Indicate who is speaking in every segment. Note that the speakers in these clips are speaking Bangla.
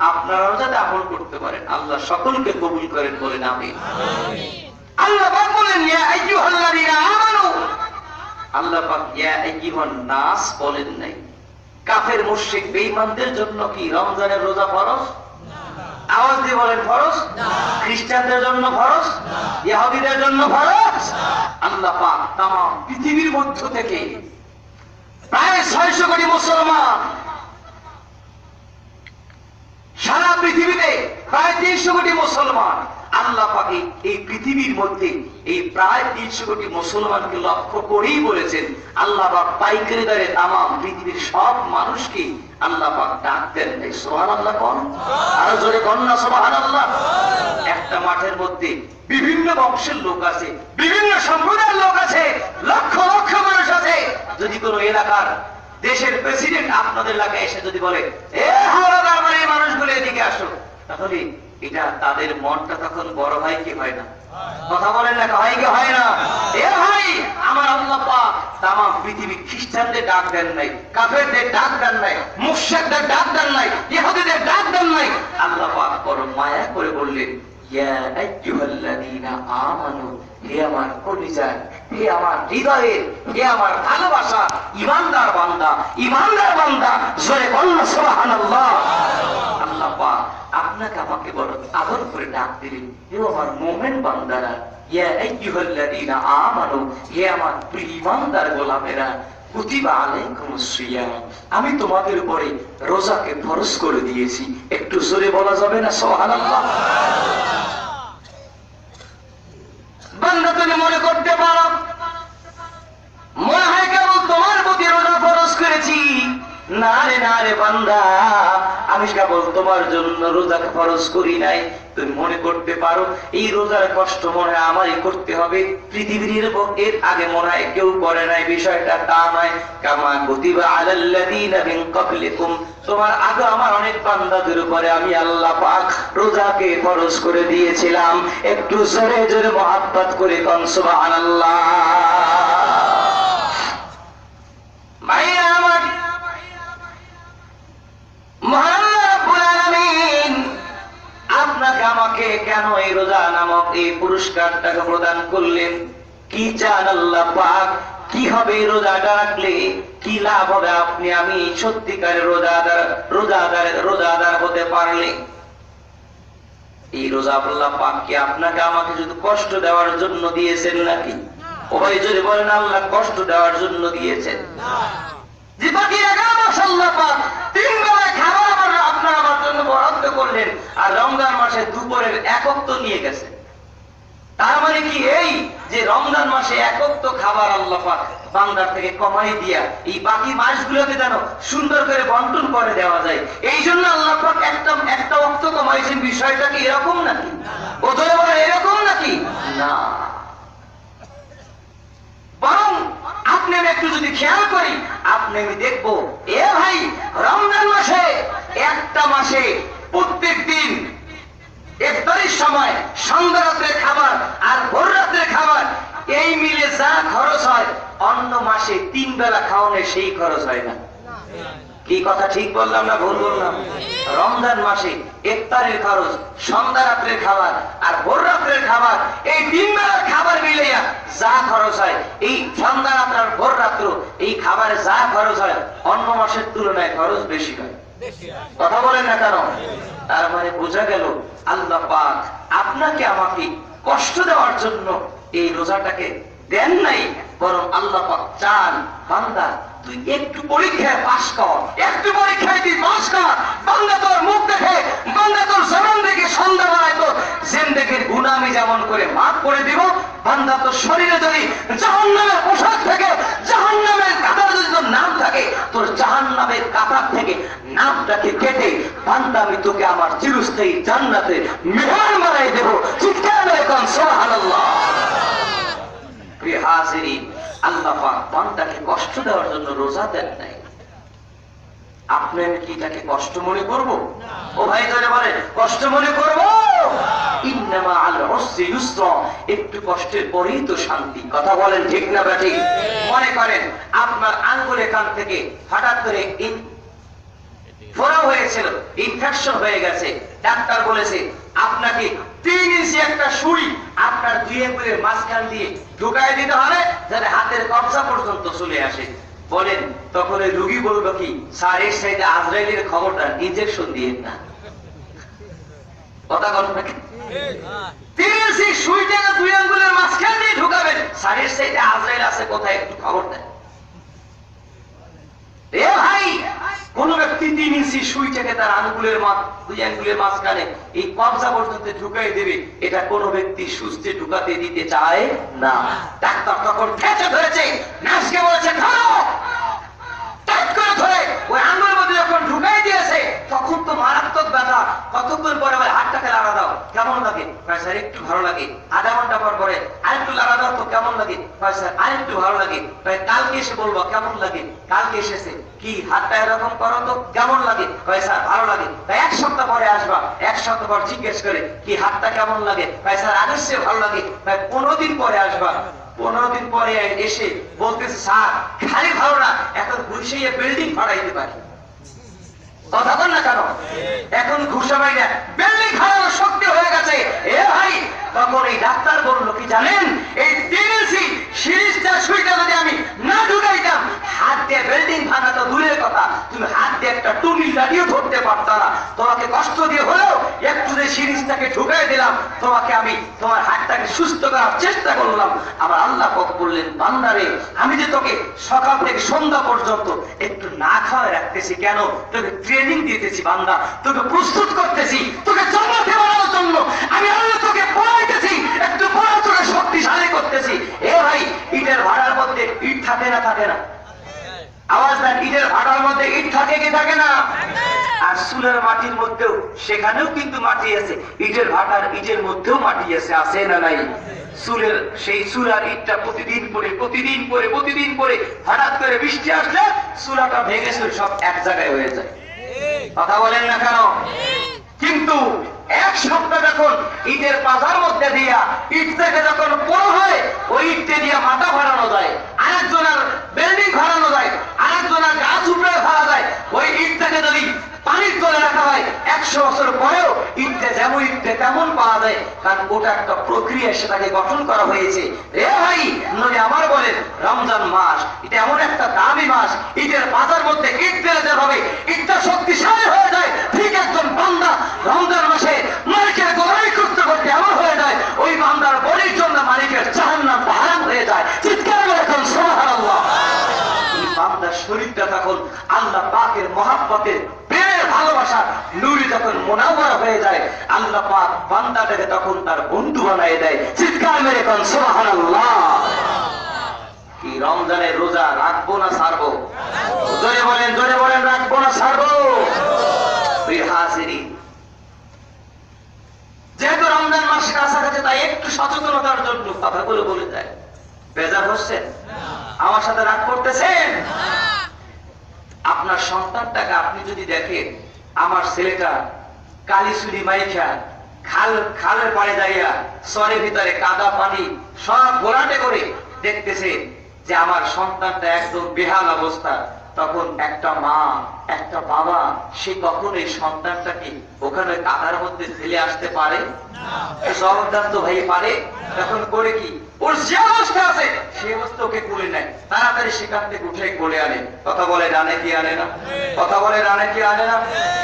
Speaker 1: আপনারাও যাতে আমল করতে পারেন। আল্লাহ সকলকে কবুল করেন বলেন আমিন। আল্লাহ পাক বলেন ইয়া আইয়ুহাল্লাযীনা আমানু, আল্লাহ পাক ইয়া আইয়ুহান নাস বলেন নাই। কাফের মুশরিক বেঈমানদের জন্য কি রমজানের রোজা ফরজ? আওয়াজ দিয়ে বলেন ফরজ। খ্রিস্টানদের জন্য ফরজ, ইহুদিদের জন্য ফরজ। আল্লাহ পাক তামাম পৃথিবীর মধ্য থেকে প্রায় 600 কোটি মুসলমান, সারা পৃথিবীতে প্রায় 300 কোটি মুসলমান, আল্লাহ পাক এই পৃথিবীর মধ্যে এই প্রায় 300 কোটি মুসলমানকে লক্ষ্য করেই বলেছেন আল্লাহ পাক পাইকারি দরে তামাম পৃথিবীর সব মানুষকে আল্লাহ পাক ডাক দেন। সুবহানাল্লাহ কোন আর জোরে কোন না সুবহানাল্লাহ। একটা মাঠের মধ্যে বিভিন্ন বংশের লোক আছে, বিভিন্ন সম্প্রদায়ের লোক আছে, লক্ষ লক্ষ মানুষ আছে। যদি কোনো এলাকার দেশের প্রেসিডেন্ট আপনাদের এলাকায় এসে যদি বলে এ হাওলাদার মানে এই মানুষগুলো এদিকে আসো, তাহলে এটা তাদের মনটা তখন বড় হয় কি হয় না? কথা বলেন না, হয় কি হয় না? এ ভাই আমার আল্লাহ পাক তামাম পৃথিবী খ্রিস্টানদের ডাক দেন নাই, কাফেরদের ডাক দেন নাই, মুশরিকদের ডাক দেন নাই, ইহুদিদের ডাক দেন নাই। আল্লাহ পাক বড় মায়া করে বললেন ইয়া আইয়ুহাল্লাযীনা আমানু, হে আমার কলিজা, হে আমার হৃদয়ের, হে আমার ভালোবাসা ঈমানদার বান্দা, ঈমানদার বান্দা, জোরে বলুন সুবহানাল্লাহ। আল্লাহ পাক আপনাকে আমাকে বড় আদর করে ডাক দিলেন, হে আমার মুমিন বান্দারা, ইয়া আইয়ুহাল্লাযীনা আমানু, হে আমার প্রিয় ঈমানদার গোলামেরা, কুতিবা আলাইকুমুস সিয়াম, আমি তোমাদের উপরে রোজাকে ফরজ করে দিয়েছি। একটু জোরে বলা যাবে না সুবহানাল্লাহ? বান্দা তুমি মনে করতে পারো মনে হয় কেবল তোমার প্রতি রোজা ফরজ করেছি। না রে বান্দা, আমি কেবল তোমার জন্য রোজাকে ফরজ করি নাই। তুমি মনে করতে পারো এই রোজার কষ্ট মনে হয় আমারই করতে হবে, পৃথিবীর এর আগে মনে হয় কেউ করে নাই। বিষয়টা তা নয়। কামা কুতিবা আলাল্লাযীনা মিন ক্বাবলিকুম, তোমার আগে আমার অনেক বান্দাদের উপরে আমি আল্লাহ পাক রোজাকে ফরজ করে দিয়েছিলাম। একটু জোরে জোরে মুহাব্বত করে কোন সুবহানাল্লাহ। মাইয়া আমার মহান রব্বুল আলামিন আপনাকে আমাকে কেন এই রোজা নামক এই পুরস্কারটাকে প্রদান করলেন? কি চান আল্লাহ পাক? কি হবে রোজাটা রাখলে? কি লাভ হবে আপনি আমি সত্যিকারের রোজাদার হতে পারলে? এই রোজা আল্লাহ পাক কি আপনাকে আমাকে শুধু কষ্ট দেওয়ার জন্য দিয়েছেন নাকি? ওই যদি বলেন আল্লাহ কষ্ট দেওয়ার জন্য দিয়েছেন। যে বাকি 11 মাস আল্লাহ পাক 3 বেলা খাবার আপনারা আমার জন্য বরাদ্দ করলেন, আর রমজান মাসে দুপুরের 1 ওয়াক্ত নিয়ে গেছেন। তার মানে কি এই যে রমজান মাসে 1 ওয়াক্ত খাবার আল্লাহ পাক বান্দার থেকে কমাই দিয়া এই বাকি মাসগুলোতে যেন সুন্দর করে বন্টন করে দেওয়া যায়, এই জন্য আল্লাহ পাক একটা ওয়াক্ত কমাইছেন। বিষয়টা কি এরকম নাকি? ওদের বলে এরকম নাকি? না, বরং আপনি আমি একটু যদি খেয়াল করি, আপনি আমি দেখবো এ ভাই রমজান মাসে একটা মাসে প্রত্যেক দিন ইফতারের সময় সন্ধ্যা রাত্রে খাবার আর ভোর রাত্রে খাবার, এই মিলে যা খরচ হয় অন্য মাসে 3 বেলা খাওয়ানো সেই খরচ হয় না। কি কথা ঠিক বললাম না ভুল বললাম? রমজান মাসে ইফতারের খরচ, সন্ধ্যা রাত্রের খাবার আর ভোর রাত্রের খাবার, এই 3 বেলার খাবার মিলিয়ে যা খরচ হয় এই সন্ধ্যা রাত্র আর ভোর রাত্র এই খাবারে যা খরচ হয় অন্য মাসের তুলনায় খরচ বেশি হয়। কথা বলেন না কেন? তার মানে বোঝা গেল আল্লাহ পাক আপনাকে আমাকে কষ্ট দেওয়ার জন্য এই রোজাটাকে দেন নাই, বরং আল্লাহ পাক চান বান্দা তুই একটু পরীক্ষায় পাস কর, একটু পরীক্ষায় তুই পাস কর। বান্দা তোর মুখ দেখে, বান্দা তোর জবান দেখে সন্ধ্যাবেলায় তোর জিন্দেগির গুনাহ আমি যেমন করে মাফ করে দিব, বান্দা তোর শরীরে যদি জাহান্নামের পোশাক থাকে, জাহান্নামের কাঁটার যদি তোর নাম থাকে, তোর জাহান্নামের কাঁটার থেকে নামটাকে কেটে বান্দা আমি তোকে আমার চিরস্থায়ী জান্নাতে মেহমান বানাই দেব। চিৎকার করে কোন সুবহানাল্লাহ। প্রিয় হাজিরিন, আল্লাহ পাক বান্দাকে কষ্ট দেওয়ার জন্য রোজা দেন নাই। আপনি কি তাকে কষ্ট মনে করব? ও ভাই যারা বলে কষ্ট মনে করব, ইন্নামা আল উসরি ইউসরা, একটু কষ্টের পরেই তো শান্তি। কথা বলেন ঠিক না বেঠিক? মনে করেন আপনার আঙ্গুলে কান থেকে হঠাৎ করে ফোড়া হয়েছিল, ইনফেকশন হয়ে গেছে। ডাক্তার বলেছে আপনাকে 3 ইঞ্চি একটা সুই আপনার 2 আঙ্গুলের মাঝখান দিয়ে ঢুকায় দিতে হবে যাতে হাতের কবজা পর্যন্ত চলে আসে। বলেন তখন ওই রোগী বলবো কি, স্যার এর সাইডে আজরাইলের খবরটা ইনজেকশন দিয়ে না, কথা বলেন নাকি? 3 ইঞ্চি সুইটাকে 2 আঙ্গুলের মাঝখান দিয়ে ঢুকাবেন, স্যার এর সাইডে আজরাইল আছে কোথায় একটু খবর দেন। এ ভাই, কোন ব্যক্তি 3 ইঞ্চি সুইটাকে তার আঙ্গুলের 2 আঙ্গুলের মাঝখানে এই কবজা পর্যন্ত ঢুকাই দেবে, এটা কোন ব্যক্তি সুস্থে ঢুকাতে দিতে চায় না। ডাক্তার তখন খেচে ধরেছে, নার্সকে বলেছে ধরো, টাইট করে ধরে ওই আঙ্গুলের মধ্যে যখন ঢুকাই দিয়েছে তখন তো মারাত্মক ব্যথা। কতক্ষণ পরে বলে হাতটাকে লাগা দাও, কেমন লাগে? স্যার একটু ভালো লাগে। আধা ঘন্টা পর পরে আরেকটু লাগা দাও তো কেমন লাগে? স্যার আরেকটু ভালো লাগে। কালকে এসে বলবো কেমন লাগে। কালকে এসেছে কি হাতটা এরকম করো তো কেমন লাগে? স্যার ভালো লাগে। 1 সপ্তাহ পরে আসবা, 1 সপ্তাহ পর জিজ্ঞেস করে কি হাতটা কেমন লাগে? স্যার আগের চেয়ে ভালো লাগে। 15 দিন পরে আসবা, 15 দিন পরে এসে বলতেছে স্যার খালি ভালো না, এখন ঘুষিয়ে বিল্ডিং ফাড়াইতে পারি। কথা বল না কেন? এখন ঘুষা বাইরে বিল্ডিং ফাড়ানোর শক্তি হয়ে গেছে। এ ভাই, তখন এই ডাক্তার বললো কি জানেন, এই 3 ইঞ্চি সিরিজটা সুইটা যদি আমি না ঢুকাইতাম, হাত দিয়ে বিল্ডিং ভাঙা তো দূরের কথা, তুমি হাত দিয়ে একটা টুনি লাঠিও ধরতে পারত না। তোমাকে কষ্ট দিয়ে হলেও একটু যে সিরিজটাকে ঢুকাই দিলাম, তোমাকে আমি তোমার হাতটাকে সুস্থ করার চেষ্টা করলাম। আবার আল্লাহ পাক বললেন, বান্দারে আমি যে তোকে সকাল থেকে সন্ধ্যা পর্যন্ত একটু না খাওয়ায় রাখতেছি, কেন? তোকে ট্রেনিং দিতেছি বান্দা, তোকে প্রস্তুত করতেছি, তোকে জান্নাতে বানানোর জন্য আমি আল্লাহ তোকে পড়াইতেছি, একটু পড়া তোকে শক্তিশালী করতেছি। এ ভাই, ইটের ভাড়ার মধ্যে ইট থাকে না থাকে না? আওয়াজ দেন, ইটের ভাড়ার মধ্যে ইট থাকে কি থাকে না? আর চুলার মাটির মধ্যেও সেখানেও কিন্তু মাটি আছে, ইটের ভাটার ইটের মধ্যেও মাটি আছে না নাই? চুলের সেই চুলার ইটটা প্রতিদিন পরে হঠাৎ করে বৃষ্টি আসলে চুলাটা ভেঙে সব এক জায়গায় হয়ে যায়। কথা বলেন না কেন? কিন্তু 1 সপ্তাহ যখন ইটের পাতার মধ্যে দিয়া ইট থেকে যখন বড় হয়, ওই ইটতে দিয়ে মাথা ভাড়ানো যায়, আরেকজনের বিল্ডিং ভাড়ানো যায়, আরেকজনের গাছ উপরে ভাড়া যায়। ওই ইট থেকে যদি পানির তলে রাখা হয় 100 বছর পরেও ইটটা যেমন ইটটা তেমন পাওয়া যায়, কারণ ওটা একটা প্রক্রিয়া, সেটাকে গঠন করা হয়েছে। এ ভাই, নবী আমার বলেন রমজান মাস এটা এমন একটা দামি মাস, ইটের পাতার মধ্যে ইট দিলে যেভাবে ইটটা শক্তিশালী হয়ে যায়, ঠিক একজন বান্দা রমজান মাসে মালিকের গোলামি করতে করতে এমন হয়ে যায়, ওই বান্দার বলির জন্য মালিকের জাহান্নাম হারাম হয়ে যায়। চিৎকার করে এখন সুবহানাল্লাহ। এই বান্দার শরীরটা তখন আল্লাহ পাকের মহাব্বতের প্রেমের ভালোবাসা নূরে যখন মুনাওয়ার হয়ে যায়, আল্লাহ পাক বান্দাটাকে তখন তার বন্ধু বানিয়ে দেয়। চিৎকার মেরে এখন সুবহানাল্লাহ। কি রমজানের রোজা রাখবো না ছাড়বো? জোরে বলেন রাখবো না ছাড়বো? যেহেতু রমজান মাস কাছাকাছি, তাই একটু সচেতনতার জন্য কথাগুলো বলে যায়। বেজার হচ্ছেন? আমার সাথে রাগ করতেছেন? আপনার সন্তানটাকে আপনি যদি দেখেন, আমার ছেলেটা কালিচুরি মাইখা খালের পাড়ে যাইয়া সরের ভিতরে কাদা পানি সব গোলাটে করে দেখতেছে যে আমার সন্তানটা একদম বেহাল অবস্থা, তখন একটা মা একটা বাবা সে কখন এই সন্তানটাকে ওখানে কাদার মধ্যে ফেলে আসতে পারে? জবাবদার তো ভাই পারে। তখন করে কি, ওর যে অবস্থা আছে সেই অবস্থা ওকে কোলে নেয়, তাড়াতাড়ি সেখান থেকে উঠে কোলে আনে। কথা বলে রানে কি আনে না? কথা বলে রানে কি আনে না?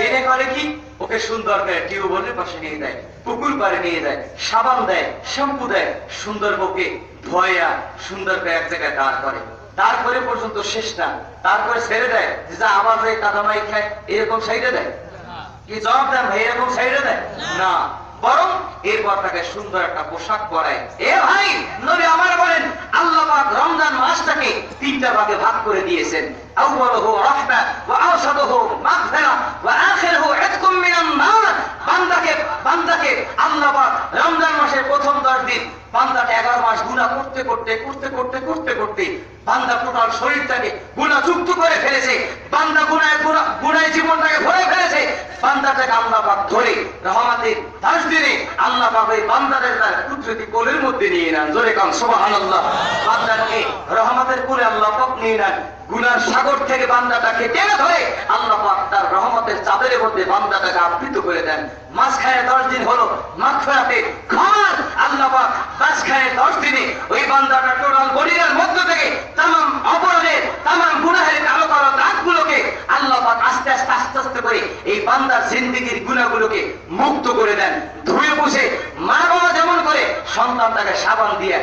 Speaker 1: এনে করে কি, ওকে সুন্দর করে টিউবওয়েলের পাশে নিয়ে দেয়, পুকুর পাড়ে নিয়ে যায়, সাবান দেয়, শ্যাম্পু দেয়, সুন্দর বকে ধোয়া সুন্দর করে এক জায়গায় দাঁড় করে। তারপরে পর্যন্ত শেষ না, তারপরে ছেড়ে দেয় যে আমার যে কাদামাই খায় এরকম সাইডে দেয়? কি জবাব দেন ভাই? এরকম সাইডে দেয় না, বরং এরপর তাকে সুন্দর একটা পোশাক পরায়। এ ভাই, নবী আমার বলেন আল্লাহ পাক রমজান মাসটাকে 3টা ভাগে ভাগ করে দিয়েছেন। আউয়ালুহু রাহমা ওয়া আওসাতুহু মাগফিরা ওয়া আখিরুহু ইতকুম মিনান নার। বান্দাকে আল্লাহ পাক রমজান মাসের প্রথম 10 দিন বান্দাটা 11 মাস গুনাহ করতে বান্দা টোটাল শরীরটাকে গুনাহযুক্ত করে ফেলেছে, বান্দা গুনায় জীবনটাকে ভরে ফেলেছে। বান্দাটাকে আল্লাহ পাক ধরে রহমতের 10 দিনে আল্লাহ পাক ওই বান্দাদের তার কুদরতি কোলের মধ্যে নিয়ে নেন। জোরে কান সুবহানাল্লাহ। বান্দাটাকে রহমতের কোলে আল্লাহ পাক নিয়ে নেন, গুনার সাগর থেকে বান্দাটাকে টেনে ধরে আল্লাহ পাক তার রহমতের চাদরের মধ্যে বান্দাটাকে আবৃত করে দেন। মাঝখানে 10 দিন হলো মাগফিরাতে ক্ষমার আল্লাহ পাক মাঝখানে 10 দিনে ওই বান্দাটা টোটাল বডির মধ্য থেকে তামাম অপরাধের তামাম গুনাহের কালো কালো দাগগুলোকে আল্লাহ পাক আস্তে আস্তে আস্তে আস্তে করে এই বান্দার জিন্দেগির গুনাহগুলোকে মুক্ত করে দেন। ধুয়ে মুছে মা বাবা যেমন করে সন্তানটাকে সাবান দিয়া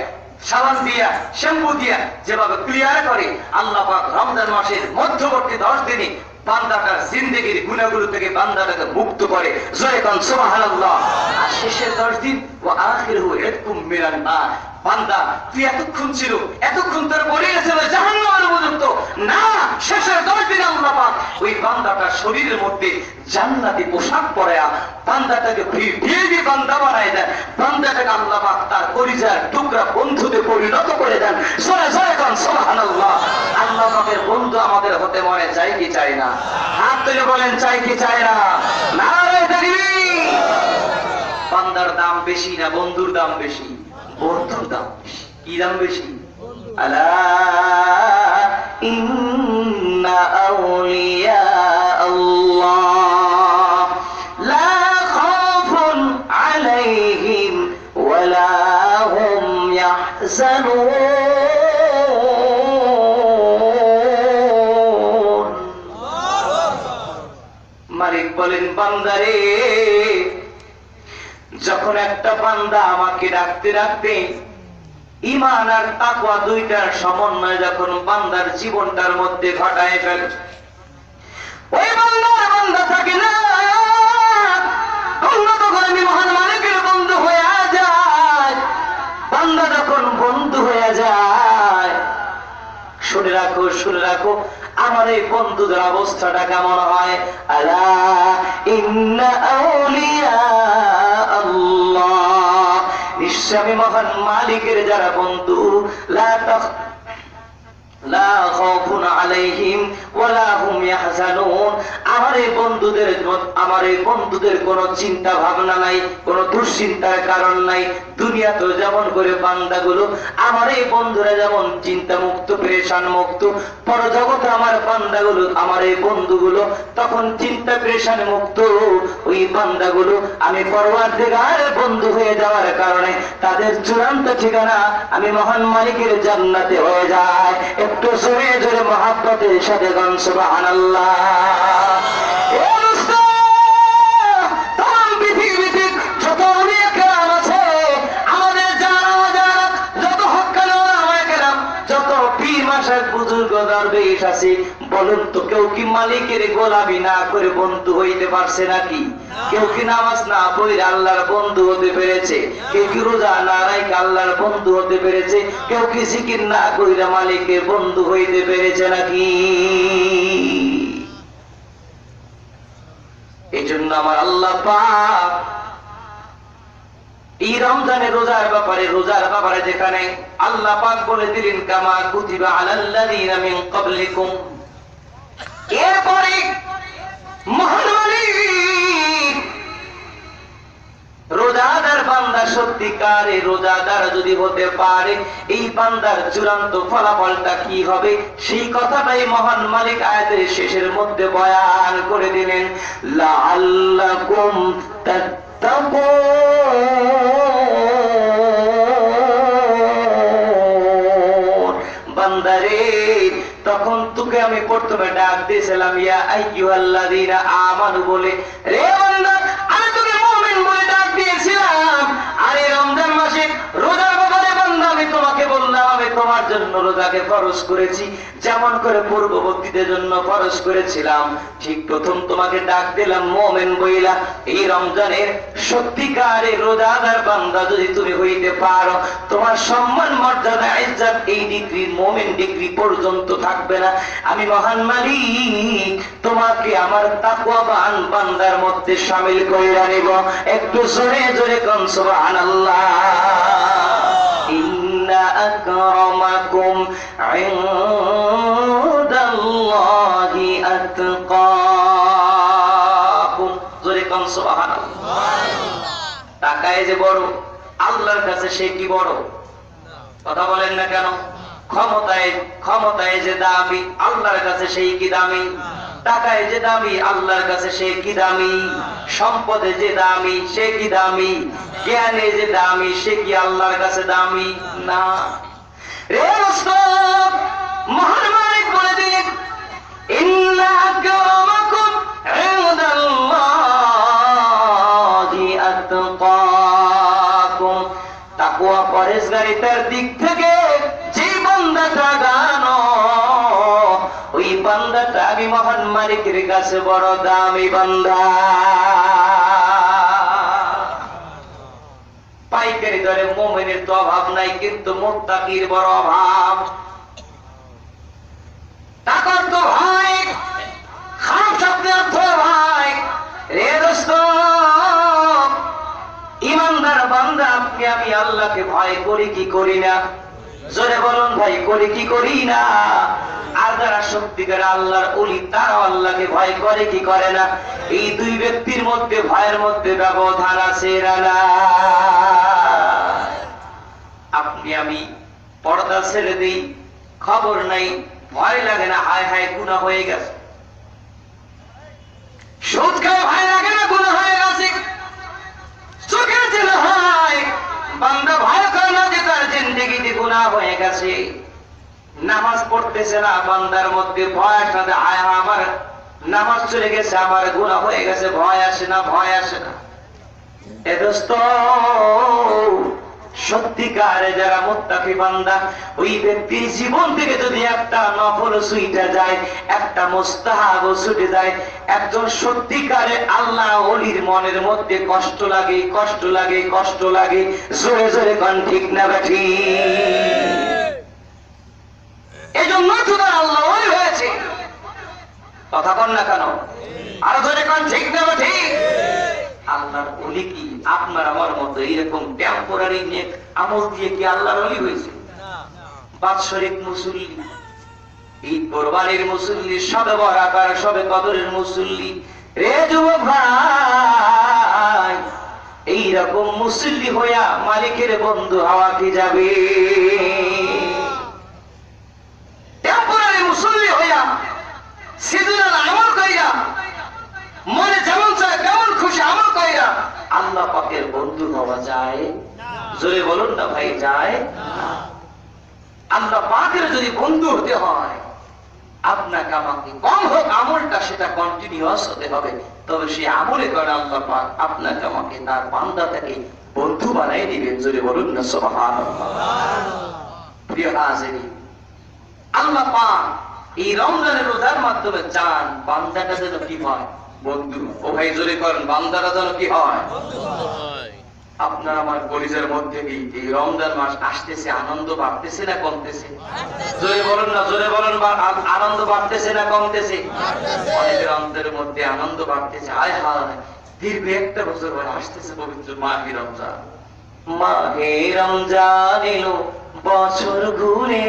Speaker 1: শ্যাম্পু দিয়া যেভাবে ক্লিয়ার করে আল্লাহ পাক রমজান মাসের মধ্যবর্তী 10 দিনে বান্দাটার জিন্দেগির গুনাহগুলো থেকে বান্দাটাকে মুক্ত করে। জয় কোন সুবহানাল্লাহ। আর শেষের 10 দিন ওয়া আখিরুহু ইতকুম মিনান নার। বান্দা তুই এতক্ষণ তোর বলে গেছিল জাহান্নামের উপযুক্ত না, শেষের 10 দিন আল্লাহ পাক ওই বান্দাটার শরীরের মধ্যে জান্নাতি পোশাক পরায়া বান্দাটাকে ভিভিআইপি বান্দা বানায় দেন। বান্দাটাকে আল্লাহ পাক তার কলিজার টুকরা বন্ধুতে পরিণত করে দেন। জয় কোন সুবহানাল্লাহ। আল্লাহ পাকের বন্ধু আমাদের হতে মনে চাই কি চাই না? হাত তুলে বলেন চাই কি চাই না? নারে তাকবীর। বান্দার দাম বেশি না বন্ধুর দাম বেশি? বন্ধুর দাম বেশি। কি দাম বেশি? আলা ইন্না আউলিয়া আল্লাহ লা খাউফুন আলাইহিম ওয়ালা হুম ইয়াহজানুন। মালিক বলেন বান্দারে, যখন একটা বান্দা আমাকে ডাকতে ডাকতে ঈমান আর তাকওয়া দুইটার সমন্বয় যখন বান্দার জীবনটার মধ্যে ঘটায় ফেলে, ওই বান্দা থাকে না, বান্দা তখন আমি মহান মালিকের বন্ধু হয়ে যায়। বান্দা যখন বন্ধু হয়ে যায়, শুনে রাখো আমার এই বন্ধুদের অবস্থাটা কেমন হয়। আলা ইন্না আউলিয়া আল্লাহ, নিশ্চয় আমি মহান মালিকের যারা বন্ধু, লা খাউফুন আলাইহিম ওয়ালা হুম ইয়াহজানুন, আমার এই বন্ধুদের কোনো চিন্তা ভাবনা নাই, কোনো দুশ্চিন্তার কারণ নাই। দুনিয়াতে যেমন করে বান্দাগুলো আমার এই বন্ধুরা যেমন চিন্তা মুক্ত পেরেশান মুক্ত, পরজগতে আমার বান্দাগুলো আমার এই বন্ধুগুলো তখন চিন্তা পেরেশান মুক্ত। ওই বান্দাগুলো আমি পরওয়ারদিগার বন্ধু হয়ে যাওয়ার কারণে তাদের চূড়ান্ত ঠিকানা আমি মহান মালিকের জান্নাতে হয়ে যায়। একটু জোরে জোরে মহাব্বতের সাথে গান সুবহানাল্লাহ। বলুন তো, কেউ কি মালিকের গোলামি না করে বন্ধু হইতে পারছে নাকি? কেউ কি নামাজ না পড়ে আল্লাহর বন্ধু হতে পেরেছে? কেউ কি রোজা না রাখে আল্লাহর বন্ধু হতে পেরেছে? কেউ কি জিকির না কইরা মালিকের বন্ধু হইতে পেরেছে নাকি? এই জন্য আমার আল্লাহ পাক এই রমজানের রোজার ব্যাপারে যেখানে আল্লাহ পাক বলে দিলেন কামা কুতিবা আলাল্লাযিনা মিন ক্বাবলিকুম, এরপরে মহান মালিক রোজাদার বান্দা সত্যিকারে রোজাদার যদি হতে পারে এই বান্দার চূড়ান্ত ফলাফলটা কি হবে সেই কথাটাই মহান মালিক আয়াতের শেষের মধ্যে বয়ান করে দিলেন। লাআল্লাকুম বান্দারে, তখন তোকে আমি প্রথমে ডাক দিয়েছিলাম ইয়া আইয়ুহাল্লাযীনা আমানু বলে, রে বান্দা আমি তোকে মুমিন বলে ডাক দিয়েছিলাম। আর এই রমজান মাসে রোজার ব্যাপারে বান্দা আমি তোমাকে বললাম আমি তোমার জন্য রোজাকে ফরজ করেছি, যেমন করে পূর্ববর্তীদের জন্য ফরজ করেছিলাম। ঠিক প্রথম তোমাকে ডাক দিলাম মুমিন বইলা। এই রমজানের সত্যিকারের রোজাদার বান্দা যদি তুমি হইতে পারো, তোমার সম্মান মর্যাদা ইজ্জত এই ডিগ্রি মুমিন ডিগ্রি পর্যন্ত থাকবে না। আমি মহান মালিক তোমাকে আমার তাকওয়াবান বান্দার মধ্যে শামিল কইরা নিব। একটু জোরে জোরে কোন সুবহানাল্লাহ। ইন্না আকরামাকুম ইনদাল্লাহি আতকাকুম। জোরে কোন সুবহানাল্লাহ। টাকায় যে বড়, আল্লাহর কাছে সে কি বড়? কথা বলেন না কেন? ক্ষমতায় যে দামি আল্লাহর কাছে সেই কি দামি, টাকায় যে দামি আল্লাহর কাছে সে কি দামি, সম্পদে যে দামি সে কি দামি, জ্ঞানে যে দামি সে কি আল্লাহর কাছে দামি না। রে মুসলিম, মহান মালিক বলে দিন, ইন্না আক্রামাকুম ইনদাল্লাহি আতকাকুম। তাকওয়া পরহেজগারিতার দিক থেকে যে বান্দাটা গানো, ওই বান্দাটা আমি মহান মালিকের কাছে বড় দামি বান্দা। পাইকারি দরে মুমিনের তো অভাব নাই, কিন্তু মুত্তাকির বড় অভাব। টাকার তো ভাই খারাপ শব্দের অর্থ ভাই। রে দোস্ত, ইমানদার বান্দা আপনি আমি আল্লাহকে ভয় করি কি করি না? জোরে বলুন ভাই, করি কি করি না? আর যারা সত্যিকার আল্লাহর ওলি তারা আল্লাহকে ভয় করে কি করে না? এই দুই ব্যক্তির মধ্যে ভয়ের মধ্যে ব্যবধান আছে না? আপনি আমি পর্দা ছেড়ে দিই, খবর নাই, ভয় লাগে না, হায় হায় গুনাহ হয়ে গেছে। সুদ খায় ভয় লাগে না, গুনাহ হয়ে গেছে। চোখের জেলা হয়, বান্দা ভয় করে না যে তার জিন্দেগিতে গুনাহ হয়ে গেছে। নামাজ পড়তেছে না, বান্দার মধ্যে ভয় আসে না, হায় আমার নামাজ চলে গেছে, আমার গুনাহ হয়ে গেছে, ভয় আসে না, ভয় আসে না। এ দোস্ত, সত্যিকারে যারা মুত্তাকি বান্দা, ওই ব্যক্তির জীবন থেকে যদি একটা নফল ছুটে যায়, একটা মুস্তাহাব ছুটে যায়, একজন সত্যিকারে আল্লাহ ওলির মনের মধ্যে কষ্ট লাগে, কষ্ট লাগে, কষ্ট লাগে। জোরে জোরে কোন ঠিক না বেঠি? এজন্য তো তার আল্লাহ ওলি হয়েছে। কথা কন না কেন? আরো জোরে কোন ঠিক না বেঠি? আল্লাহর ওলি কি আপনার আমার মতো এরকম টেম্পোরারি নেক আমল দিয়ে কি আল্লাহর ওলি হয়েছে? বাৎসরিক মুসল্লি, ঈদ কোরবানির মুসল্লি, সবে বরাকার, সবে কদরের মুসল্লি। রে যুবক ভাই, এইরকম মুসল্লি হইয়া মালিকের বন্ধু হওয়া কি যাবে? টেম্পোরারি মুসল্লি হইয়া সিজনাল আমল কইরা, মনে যেমন চায় তেমন খুশি আমল কইরা আল্লাহ পাকের বন্ধু হওয়া যায়? জোরে বলুন না ভাই, যায়? আল্লাহ পাকের যদি বন্ধু হতে হয়, আপনাকে আমাকে কম হোক আমলটা, সেটা কন্টিনিউয়াস হতে হবে। তবে সেই আমলে করে আল্লাহ পাক আপনাকে আমাকে তার বান্দাটাকে বন্ধু বানাই দিবেন। জোরে বলুন না সুবহানাল্লাহ। প্রিয় হাজিরিন, আল্লাহ পাক এই রমজানের রোজার মাধ্যমে চান বান্দাটা যেন কি হয়? বন্ধু। ও ভাই জোরে করেন, বান্দারা যেন কি হয়? আপনার আমার কলিজার মধ্যে কি এই রমজান মাস আসতেছে, আনন্দ বাড়তেছে না কমতেছে? জোরে বলেন না, জোরে বলেন, আনন্দ বাড়তেছে না কমতেছে? অনেকের অন্তরের মধ্যে আনন্দ বাড়তেছে। হায় হায়, দীর্ঘ একটা বছর পরে আসতেছে পবিত্র মাহে রমজান। মাহে রমজান এলো বছর ঘুরে,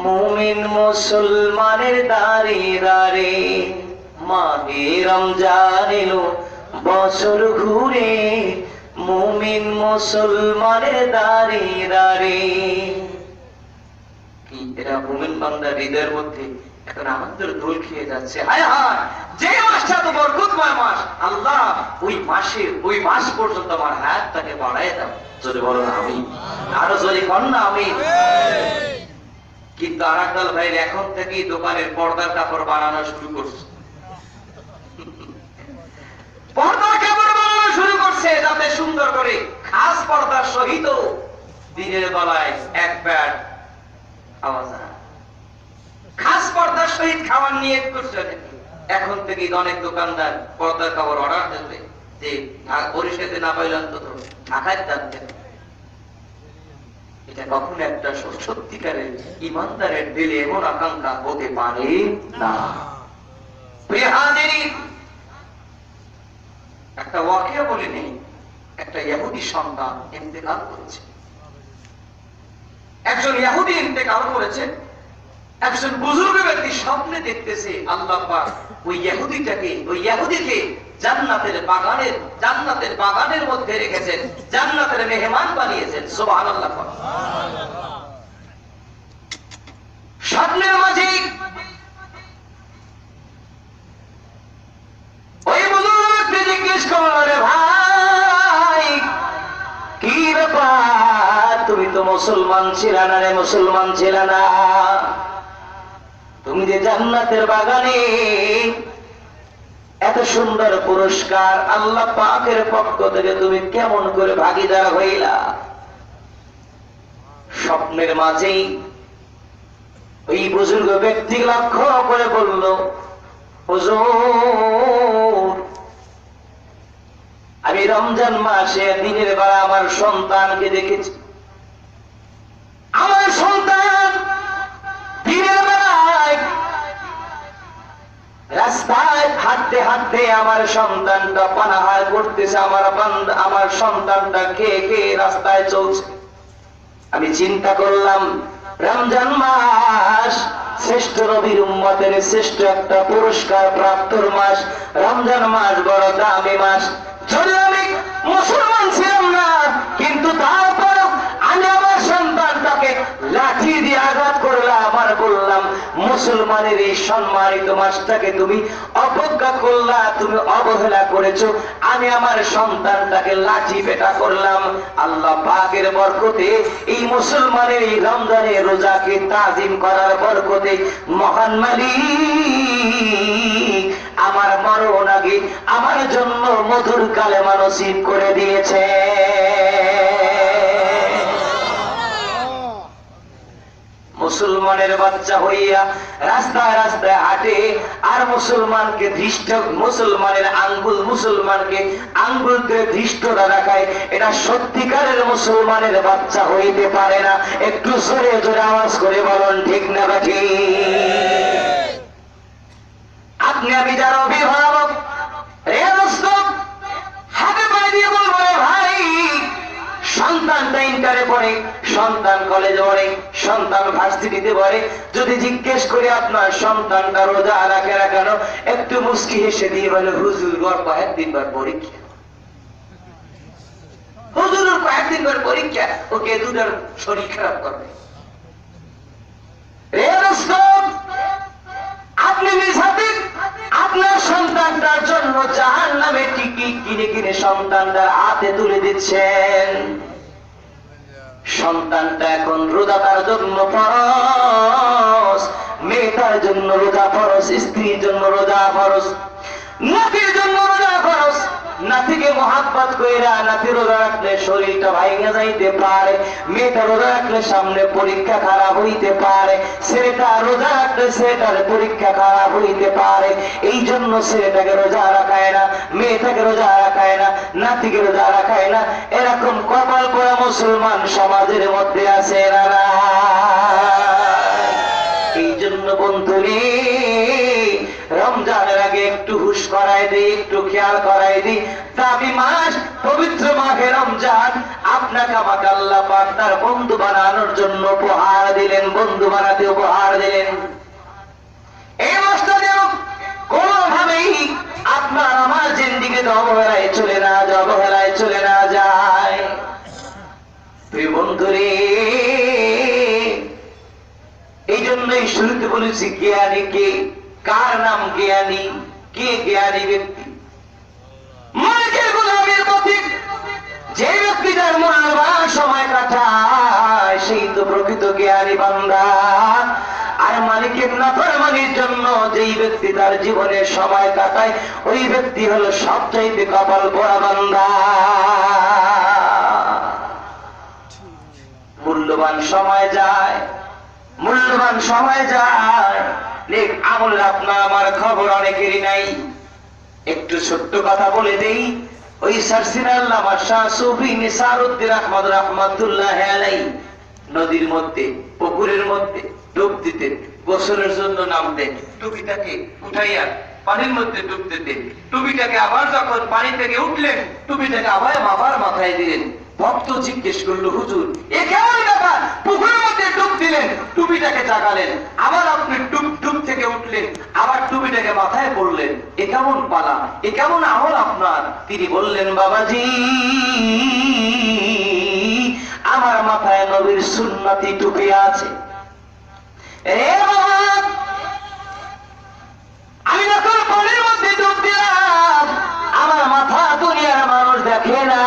Speaker 1: মুমিন মুসলমানের দাঁড়ে দাঁড়ে। মাহে রমজান এলো বছর ঘুরে, মুমিন মুসলমানের দাঁড়ে দাঁড়ে। কি এরা মুমিন বান্দার হৃদয়ের মধ্যে এখন আমাদের দোল খেয়ে যাচ্ছে। হায় হায়, যে মাসটা তো বরকতময় মাস, আল্লাহ ওই মাসে, ওই মাস পর্যন্ত আমার হায়াতটাকে বাড়ায় দাও। যদি বলো না আমি, আরো যদি কর না আমি। কিন্তু আর একদল ভাই এখন থেকেই দোকানের পর্দার কাপড় বানানো শুরু করছে। পর্দার কাপড় বানানো শুরু করছে যাতে সুন্দর করে খাস পর্দার সহিত দিনের বেলায় এক প্যাট খাওয়া যায়। খাস পর্দার সহিত খাওয়ার নিয়ত করছে। এখন থেকে অনেক দোকানদার পর্দার কাপড় অর্ডার দেবে যে পরিষেতে না পাইলেন তো ঢাকায় থাকতে। এটা কখনো একটা সত্যিকারের ইমানদারের দিলে এমন আকাঙ্ক্ষা হতে পারে না। প্রিয় হাজিরিন, একটা ওয়াকিয়া বলে নেই। একটা ইহুদি সন্তান ইন্তেকাল করেছে। একজন ইহুদি ইন্তেকাল করেছে। একজন বুজুর্গ ব্যক্তি স্বপ্নে দেখতেছে আল্লাহ পাক ওই ইহুদিকে জান্নাতের বাগানের মধ্যে রেখেছেন, জান্নাতের মেহমান বানিয়েছেন। সুবহানাল্লাহ। স্বপ্নের মাঝে ওই বুজুর্গকে জিজ্ঞেস করলো, রে ভাই কি ব্যাপার, তুমি তো মুসলমান ছিল না রে, মুসলমান ছিল না, তুমি যে জান্নাতের বাগানে এত সুন্দর পুরস্কার আল্লাহ পাকের পক্ষ থেকে তুমি কেমন করে ভাগীদার হইলা? স্বপ্নের মাঝেই ওই বুজুর্গ ব্যক্তি লক্ষ্য করে বলল, হুজুর আমি রমজান মাসে দিনের বেলা আমার সন্তানকে দেখেছি। আমার সন্তান দিনের বেলায় রাস্তায় হাঁটতে হাঁটতে আমার সন্তানটা পানাহার করতেছে, আমার সন্তানটা খেয়ে খেয়ে রাস্তায় চলছে। আমি চিন্তা করলাম রমজান মাস শ্রেষ্ঠ নবীর উম্মতের শ্রেষ্ঠ একটা পুরস্কার প্রাপ্তর মাস। রমজান মাস বড় দামি মাস। যদি আমি মুসলমান ছিলাম না, কিন্তু তারপর আমি আমার সন্তানটাকে লাঠি দিয়ে আঘাত করলাম, আমার বললাম মুসলমানের এই সম্মানিত মাসটাকে তুমি অবজ্ঞা করলা, তুমি অবহেলা করেছো, আমি আমার সন্তানটাকে লাঠি পেটা করলাম। আল্লাহ পাকের বরকতে এই মুসলমানের এই রমজানের রোজাকে তাজিম করার বরকতে মহান মালিক আমার মরণ আগে আমার জন্য মধুর কালেমা নসিব করে দিয়েছে। মুসলমানের বাচ্চা হইয়া রাস্তায় রাস্তায় হাঁটে আর মুসলমানকে ধৃষ্ট, মুসলমানের আঙ্গুল মুসলমানকে আঙ্গুল করে ধৃষ্টতা দেখায়, এটা সত্যিকারের মুসলমানের বাচ্চা হইতে পারে না। একটু জোরে জোরে আওয়াজ করে বলুন ঠিক না বাকি? আপনি আমি যারা অভিভাবক হাতে পায়ে দিয়ে বলবো, ভাই সন্তানটা ইন্টারে পড়ে, সন্তান কলেজে পড়ে, সন্তান ভার্সিটিতে পড়ে, যদি জিজ্ঞেস করে আপনার সন্তানটা রোজা রাখে না কেন, একটু মুস্কি হেসে দিয়ে বলে হুজুর ওর কয়েকদিন পর পরীক্ষা, হুজুর ওর কয়েকদিন পর পরীক্ষা, ওকে দুটার শরীর খারাপ করবে। আপনি নিজাতে আপনার সন্তানটার জন্য জাহান্নামের টিকিট কিনে কিনে সন্তানটার হাতে তুলে দিচ্ছেন। সন্তানটা এখন রোজা তার জন্য ফরজ, মেয়েটার জন্য রোজা ফরজ, স্ত্রীর জন্য রোজা ফরজ, নাতির জন্য রোজা ফরজ। নাতিকে মহাব্বত কইরা নাতি রোজা রাখলে শরীরটা ভাঙে যাইতে পারে, মেয়েটা রোজা রাখলে সামনে পরীক্ষা খারাপ হইতে পারে, ছেলেটা রোজা রাখলে ছেলেটার পরীক্ষা খারাপ হইতে পারে। এই জন্য ছেলেটাকে রোজা রাখায় না, মেয়েটাকে রোজা রাখায় না, নাতিকে রোজা রাখায় না। এরকম কপাল পোড়া মুসলমান সমাজের মধ্যে আছে না? এই জন্য বন্ধুরে রমজানের আগে একটু হুশ করাই দিই, একটু খেয়াল করাই দিই। দামি মাস, পবিত্র মাহে রমজান, আপনাকে আমাকে আল্লাহ পাক তার বন্ধু বানানোর জন্য উপহার দিলেন, বন্ধু বানাতে উপহার দিলেন। এই মাসটা যেন কোনোভাবেই আপনার আমার জিন্দিগিতে অবহেলায় চলে না যায়, অবহেলায় চলে না যায়। প্রিয় বন্ধুরে এই জন্যই শুরুতে বলেছি জ্ঞানী কে, কার নাম জ্ঞানী, কে জ্ঞানী ব্যক্তি? মালিকের গোলামের প্রতি যে ব্যক্তি তার মূল্যবান সময় কাটায় সেই তো প্রকৃত জ্ঞানী বান্দা। আর মালিকের নাফরমানির জন্য যেই ব্যক্তি তার জীবনের সময় কাটায় ওই ব্যক্তি হলো সবচাইতে কপাল পোড়া বান্দা। মূল্যবান সময় যায়, মূল্যবান সময় যায়, নেক আমল আপনার আমার খবর অনেকেরই নাই। একটু ছোট্ট কথা বলে দেই, ওই সারসিনাল্লামা শাহ সুফি নিসারউদ্দিন আহমদ রাহমাতুল্লাহ আলাইহি নদীর মধ্যে পুকুরের মধ্যে ডুব দিতেন, গোসলের জন্য নামতেন, টুপিটাকে উঠাইয়া পানির মধ্যে ডুব দিতেন, টুপিটাকে আবার যখন পানি থেকে উঠলেন টুপিটাকে আবার মাথায় দিলেন। ভক্ত জিজ্ঞেস করলো, হুজুর এ কেমন ব্যাপার, পুকুরের মধ্যে ডুব দিলেন, টুপিটাকে জাগালেন, আবার আপনি ডুব থেকে উঠলেন, আবার টুপিটাকে মাথায় পড়লেন, এ কেমন পালা, এ কেমন আমল আপনার? তিনি বললেন, বাবাজি আমার মাথায় নবীর সুন্নতি টুপি আছে, আমি যখন পানির মধ্যে ডুব দিলাম, আমার মাথা দুনিয়ার মানুষ দেখে না।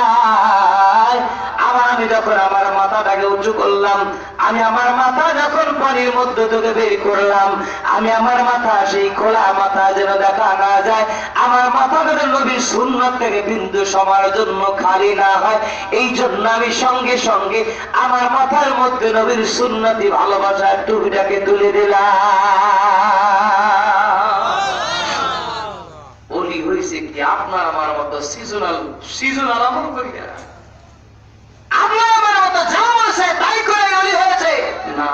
Speaker 1: আমি যখন আমার মাথাটাকে উঁচু করলাম, আমি আমার মাথা যখন পানির মধ্যে থেকে বের করলাম, আমি আমার মাথা সেই খোলা মাথা যেন দেখা না যায়, আমার মাথা যেন নবীর সুন্নাত থেকে বিন্দু সময়ের জন্য খালি না হয়, এই জন্য আমি সঙ্গে সঙ্গে আমার মাথার মধ্যে নবীর সুন্নতি ভালোবাসার টুপিটাকে তুলে দিলাম। ওলি হয়েছে কি আপনার আমার মতো সিজনাল আমল করি না, আপনার আমার মতো যা আছে তাই করে ওলি হয়েছে না।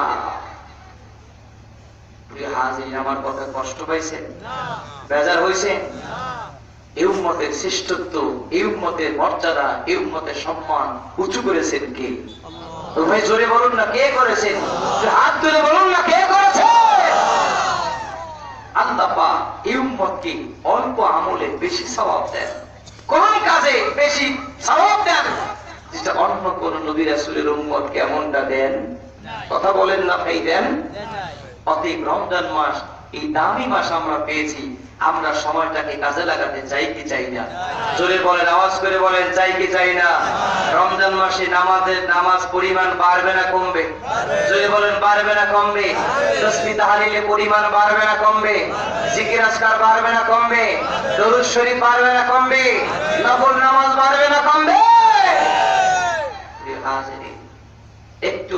Speaker 1: হাজির আমার কথা কষ্ট পাইছে, বেজার হয়েছে? এই উম্মতের শ্রেষ্ঠত্ব, এই উম্মতের মর্যাদা, এই উম্মতের সম্মান উঁচু করেছেন কে? ভাই জোরে বলুন না কে করেছেন, হাত তুলে বলুন না কে করেছে? আল্লাহ পাক এই উম্মতকে অল্প আমলে বেশি সওয়াব দেন, কোন কাজে বেশি সওয়াব দেন, যেটা অন্য কোন নবী রাসূলের উম্মত কেমনটা দেন? কথা বলেন না ভাই, দেন। অতএব রমজান মাস এই দামি মাস আমরা পেয়েছি, আমরা সময়টাকে কাজে লাগাতে চাই কি চাই না? জোরে বলেন, আওয়াজ করে বলেন, চাই কি চাই না? রমজান মাসে নামাজ পরিমাণ বাড়বে না কমবে? জোরে বলেন, বাড়বে না কমবে? তাসবিহ তাহলিলে পরিমাণ বাড়বে না কমবে? জিকির আজকার বাড়বে না কমবে? দরুদ শরীফ বাড়বে না কমবে? নফল নামাজ বাড়বে না কমবে? একটু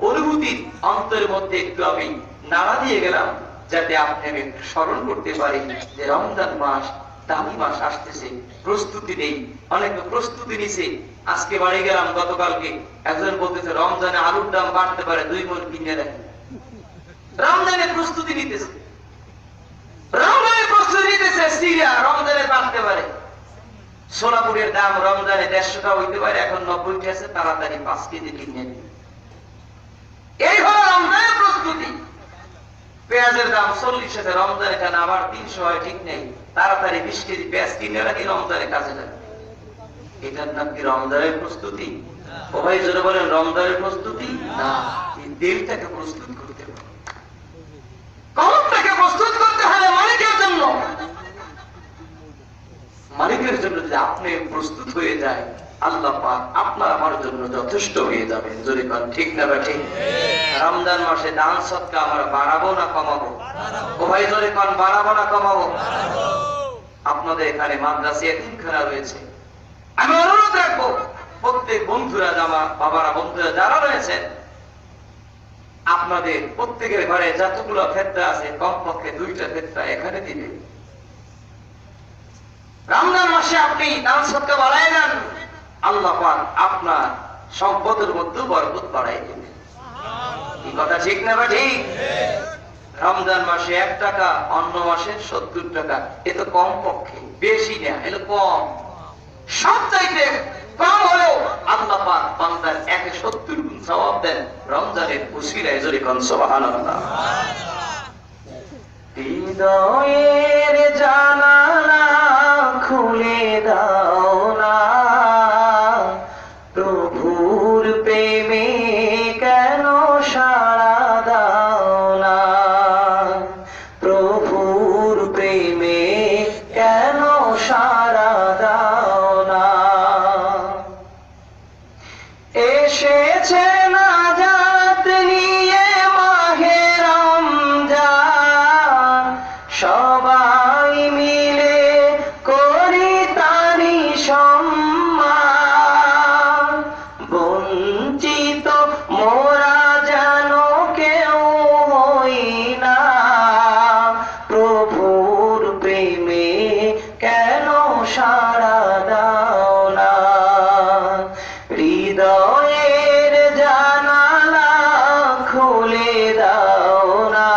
Speaker 1: অনুভূতি অন্তরের মধ্যে একটু আমি নাড়া দিয়ে গেলাম, যাতে আপনি আমি স্মরণ করতে পারি যে রমজান মাস দামি মাস আসতেছে, প্রস্তুতি নেই। অনেকে প্রস্তুতি নিছে, আজকে বাড়ি গেলাম, গতকালকে একজন বলতেছে রমজানে আলুর দাম বাড়তে পারে, 2 মণ কিনে রাখি। রমজানে প্রস্তুতি নিতেছে, সিরিয়া রমজানে বাড়তে পারে। সোনাপুরের দাম রমজানে 150 টাকা হইতে পারে, এখন 90 টা আছে, তাড়াতাড়ি 5 কেজি কিনে নিন। এই হলো রমজানের প্রস্তুতি। পেঁয়াজের দাম 40 আছে, রমজানে কেন আবার 300 হয় ঠিক নেই, তাড়াতাড়ি 20 কেজি পেঁয়াজ কিনে রাখি, রমজানে কাজে লাগে। এটার নাম কি রমজানের প্রস্তুতি? ও ভাই জোরে বলেন, রমজানের প্রস্তুতি না। এই দিলটাকে প্রস্তুত করতে হবে, কলবটাকে প্রস্তুত করতে হবে মালিকের জন্য। মালিকের জন্য যদি আপনি প্রস্তুত হয়ে যায়, আল্লাহ পাক আপনার আমার জন্য যথেষ্ট হয়ে যাবেন। জোরে কোন ঠিক না ঠিক? রমজান মাসে দান সদকা আমরা বাড়াবো না কমাবো? ও ভাই জোরে কোন, বাড়াবো না কমাবো? আপনাদের এখানে মাদ্রাসা এতিমখানা রয়েছে, আমি অনুরোধ রাখবো প্রত্যেক বন্ধুরা, বাবারা বন্ধুরা যারা রয়েছেন, আপনাদের প্রত্যেকের ঘরে যতগুলো ক্ষেত্র আছে কমপক্ষে 2টা ক্ষেত্র এখানে দিবেন। রমজান মাসে আপনি দান সদকা বাড়ায় দেন, আল্লাহ পাক আপনার সম্পদের মধ্যে বরকত বাড়াই দেবেন। এই কথা ঠিক না ঠিক? রমজান মাসে 1 টাকা, অন্য মাসে 70 টাকা, এ তো কম পক্ষে, বেশি না, এলো কম। সবচাইতে কম হলেও আল্লাহ পাক বান্দার 170 গুণ সওয়াব দেন রমজানের উসিলায়। জোরে কোন সুবহানাল্লাহ। হৃদয়ের জানালা খুলে দাও না, প্রভুর প্রেমে কেন সাড়া দাও না, প্রভুর প্রেমে কেন সাড়া দাও না। এসেছে নাজাত নিয়ে মাহে রমজান, সবাই মিলে করি তারি সম্মান, বঞ্চিত মোরা যেন কেউ হই না, প্রভুর প্রেমে কেন সাড়া দাও না। হৃদয়ের জানালা খুলে দাও না,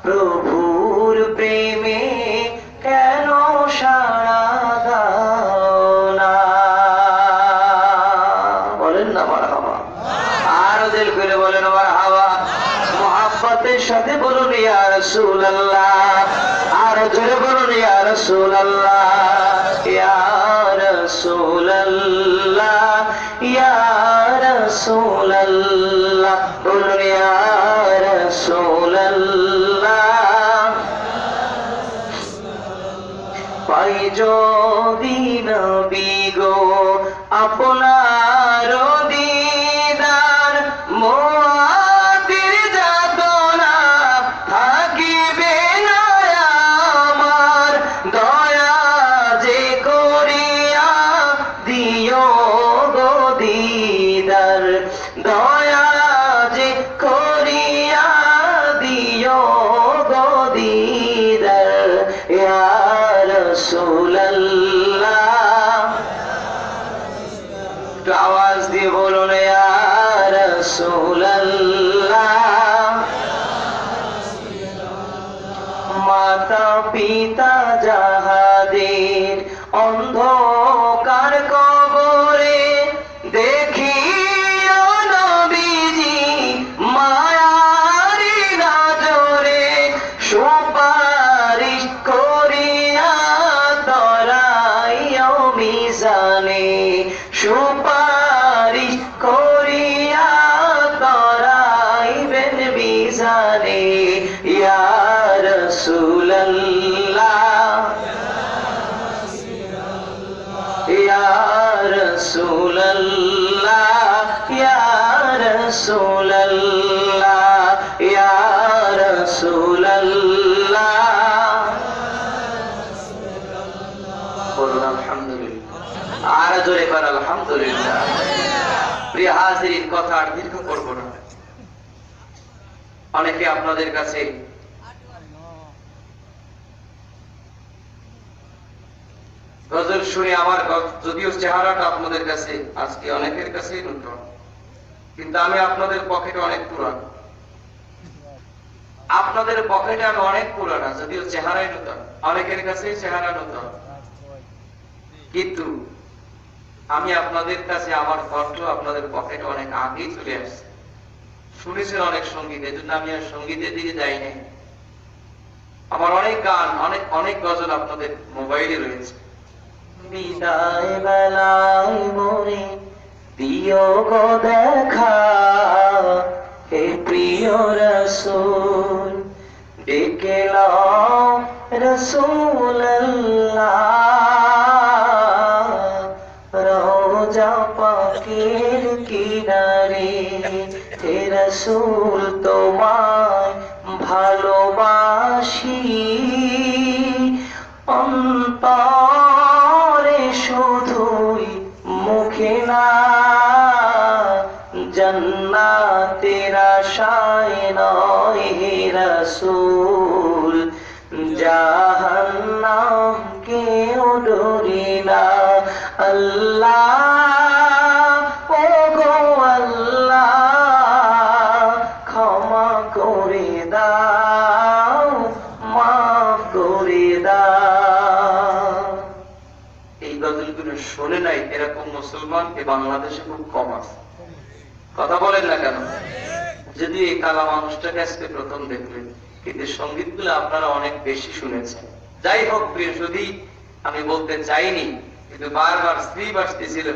Speaker 1: প্রভুর প্রেমে কেন সাড়া দাও না। বলেন না মারহাবা, আরো দিল করে বলেন মারহাবা। মুহাব্বতের সাথে বলুন ইয়া রাসূলুল্লাহ, আরো জোরে বলুন ইয়া রাসূলুল্লাহ, ইয়া রাসূলুল্লাহ, ইয়া রাসূলুল্লাহ। রাসূলুল্লাহ বলুন ইয়া রাসূলুল্লাহ পাই যদি নবী গো আপনার দিদার মুআতির যাতনা থাকিবে না আমার দয়া যে করিয়া দিও গো দিদার দয়া যে করিয়া দিও গো দিদার ইয়া রাসূলুল্লাহ একটু আওয়াজ দিয়ে বলুন ইয়া রাসূলুল্লাহ মাতা পিতা যাহাদের অন্ধকার কবরে দেখিও নবীজি মায়ারি নজরে সুপারিশ করিয়া তরাইও মিজানে সুপারিশ করিয়া তরাইবেন মিজানে ইয়া রাসূলুল্লাহ ইয়া রাসূলুল্লাহ ইয়া রাসূলুল্লাহ ইয়া রাসূলুল্লাহ বলুন আলহামদুলিল্লাহ আর জোরে কর আলহামদুলিল্লাহ প্রিয় হাজিরিন কথা আর দীর্ঘ করব না অনেকে আপনাদের কাছে গজল শুনে আমার যদিও চেহারাটা আপনাদের কাছে আজকে অনেকের কাছেই নতুন কিন্তু আমি আপনাদের পকেটে অনেক পুরান আপনাদের পকেটে আমি অনেক পুরানা যদিও চেহারাই নতুন অনেকের কাছে চেহারা নতুন কিন্তু আমি আপনাদের কাছে আমার কণ্ঠ আপনাদের পকেটে অনেক আগেই চলে আসছে শুনেছেন অনেক সঙ্গীত এজন্য আমি আর সঙ্গীতের দিকে যাই নাই আমার অনেক গান অনেক অনেক গজল আপনাদের মোবাইলে রয়েছে বিদায় বেলায় মনে দিও গো দেখা হে প্রিয় রাসূল ডেকে লও রাসূলুল্লাহ রওজা পাকের কিনারে হে রাসূল তোমায় ভালোবাসি অন্তরে শুধুই মুখে না জান্নাতের আশায় নয় হে রাসূল জাহান্নাম কেউ ডরি না আল্লাহ ও গো আল্লাহ ক্ষমা করে দাও মাফ করে দাও এই গজলগুলো শোনে নাই এরকম মুসলমান এ বাংলাদেশে খুব কম আছে কথা বলেন না কেন যদি এই কালা মানুষটাকে আজকে প্রথম দেখলেন কিন্তু সঙ্গীতগুলো আপনারা অনেক বেশি শুনেছেন যাই হোক প্রিয় যদি আমি বলতে চাইনি কিন্তু বারবার স্ত্রী বাসতেছিল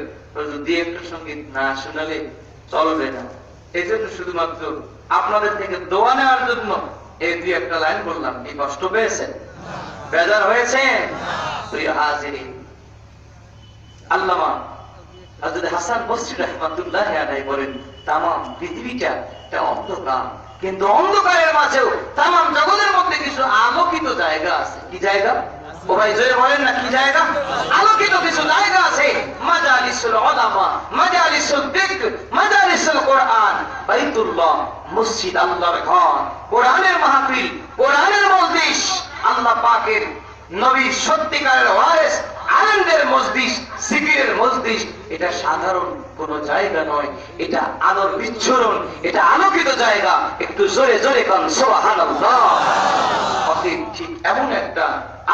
Speaker 1: যদি একটু সঙ্গীত না শোনালে চলবে না এই জন্য শুধুমাত্র আপনাদের থেকে দোয়া নেওয়ার জন্য এই দুই একটা লাইন বললাম এই কষ্ট পেয়েছেন বেজার হয়েছেন প্রিয় হাজিরিন আল্লামা হযরত হাসান বসরি রাহমাতুল্লাহ আলাইহি বলেন তামাম পৃথিবীটা একটা অন্ধকার কিন্তু অন্ধকারের মাঝেও তামাম জগতের মধ্যে কিছু আলোকিত জায়গা আছে কি জায়গা ও ভাই জোরে বলেন না কি জায়গা আলোকিত কিছু জায়গা আছে মাজালিসুল উলামা মাজালিসুল যিকর মাজালিসুল কোরআন বাইতুল্লাহ মসজিদ আল্লাহর ঘর কোরআনের মাহফিল কোরআনের মজলিস আল্লাহ পাকের নবীর সত্যিকারের ওয়ারিস আলেমদের মজলিস জিকিরের মজলিস এটা সাধারণ কোন জায়গা নয় এটা আলোর বিচ্ছুরণ এটা আলোকিত জায়গা একটু জোরে জোরে কান সুবহানাল্লাহ ঠিক এমন একটা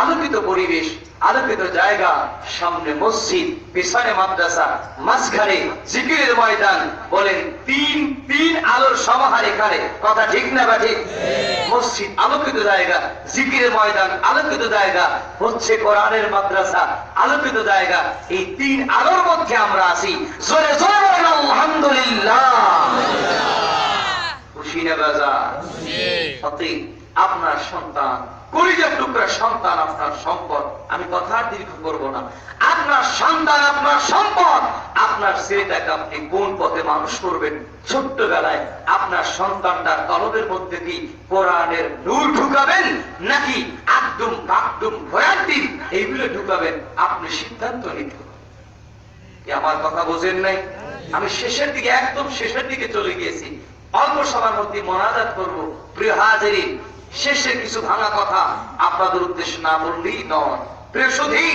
Speaker 1: আলোকিত পরিবেশ আলোকিত জায়গা সামনে মসজিদ পিছনে মাদ্রাসা মাঝখানে জিকিরের ময়দান বলেন তিন আলোর সমাহার এখানে কথা ঠিক না বা ঠিক মসজিদ আলোকিত জায়গা জিকিরের ময়দান আলোকিত জায়গা হচ্ছে কোরআনের মাদ্রাসা আলোকিত জায়গা এই তিন আলোর মধ্যে আমরা আছি জোরে জোরে বলেন আলহামদুলিল্লাহ কিনা বাজার? অতএব আপনার সন্তান, কলিজার টুকরা সন্তান আপনার সম্পদ। আমি কথা আর দীর্ঘ করব না। আপনার সন্তান আপনার সম্পদ। আপনার ছেলেটাকে আপনি কোন পথে মানুষ করবেন? ছোট্টবেলায় আপনার সন্তানটার কলবের মধ্যে কি কোরআনের নূর ঢুকাবেন, নাকি আকদুম বাকদুম ভয়াদ্দিন এইগুলো ঢুকাবেন? আপনি সিদ্ধান্ত নিতে হবে। আমার কথা বোঝেন নাই? আমি শেষের দিকে, একদম শেষের দিকে চলে গিয়েছি। অল্প সময়ের মধ্যে মোনাজাত করব। প্রিয় হাজিরিন, শেষে কিছু ভাঙা কথা আপনাদের উদ্দেশ্যে না বললেই নয়। প্রিয় সুধী,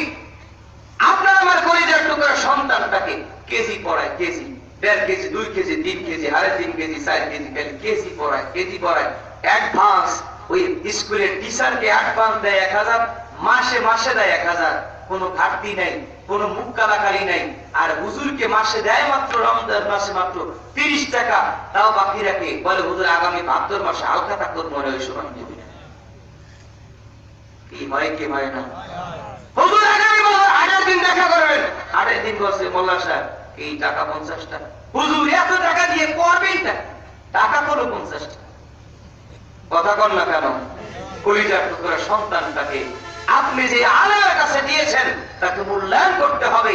Speaker 1: আপনার আমার কলিজার টুকরা সন্তানটাকে কেজি পড়ায়, KG 1.5 KG 2 KG 3 KG 3.5 KG 4 KG KG পড়ায়, কেজি পড়ায়। অ্যাডভান্স ওই স্কুলের টিচারকে অ্যাডভান্স দেয় 1000, মাসে মাসে দেয় 1000। কোনো ঘাটতি নাই, কোনো মুখ কালাকালি নাই। আর হুজুরকে মাসে দেয় মাত্র রমজান মাসে মাত্র 30 টাকা, তাও বাকি রাখে। বলে হুজুর আগামী ভাদ্র মাসে হালকা তাকত মনে ওই সময় দেবে। কি হয় কি হয় না? হুজুর আগামী বছর 8 দিন দেখা করবেন। 8 দিন বলছে মোল্লা সাহেব এই টাকা 50 টাকা। হুজুর এত টাকা দিয়ে করবেন না, টাকা কোনো 50 টাকা। কথা কন না কেন? কলিজার টুকরা সন্তানটাকে আপনি যে আলেমের কাছে দিয়েছেন তাকে মূল্যায়ন করতে হবে।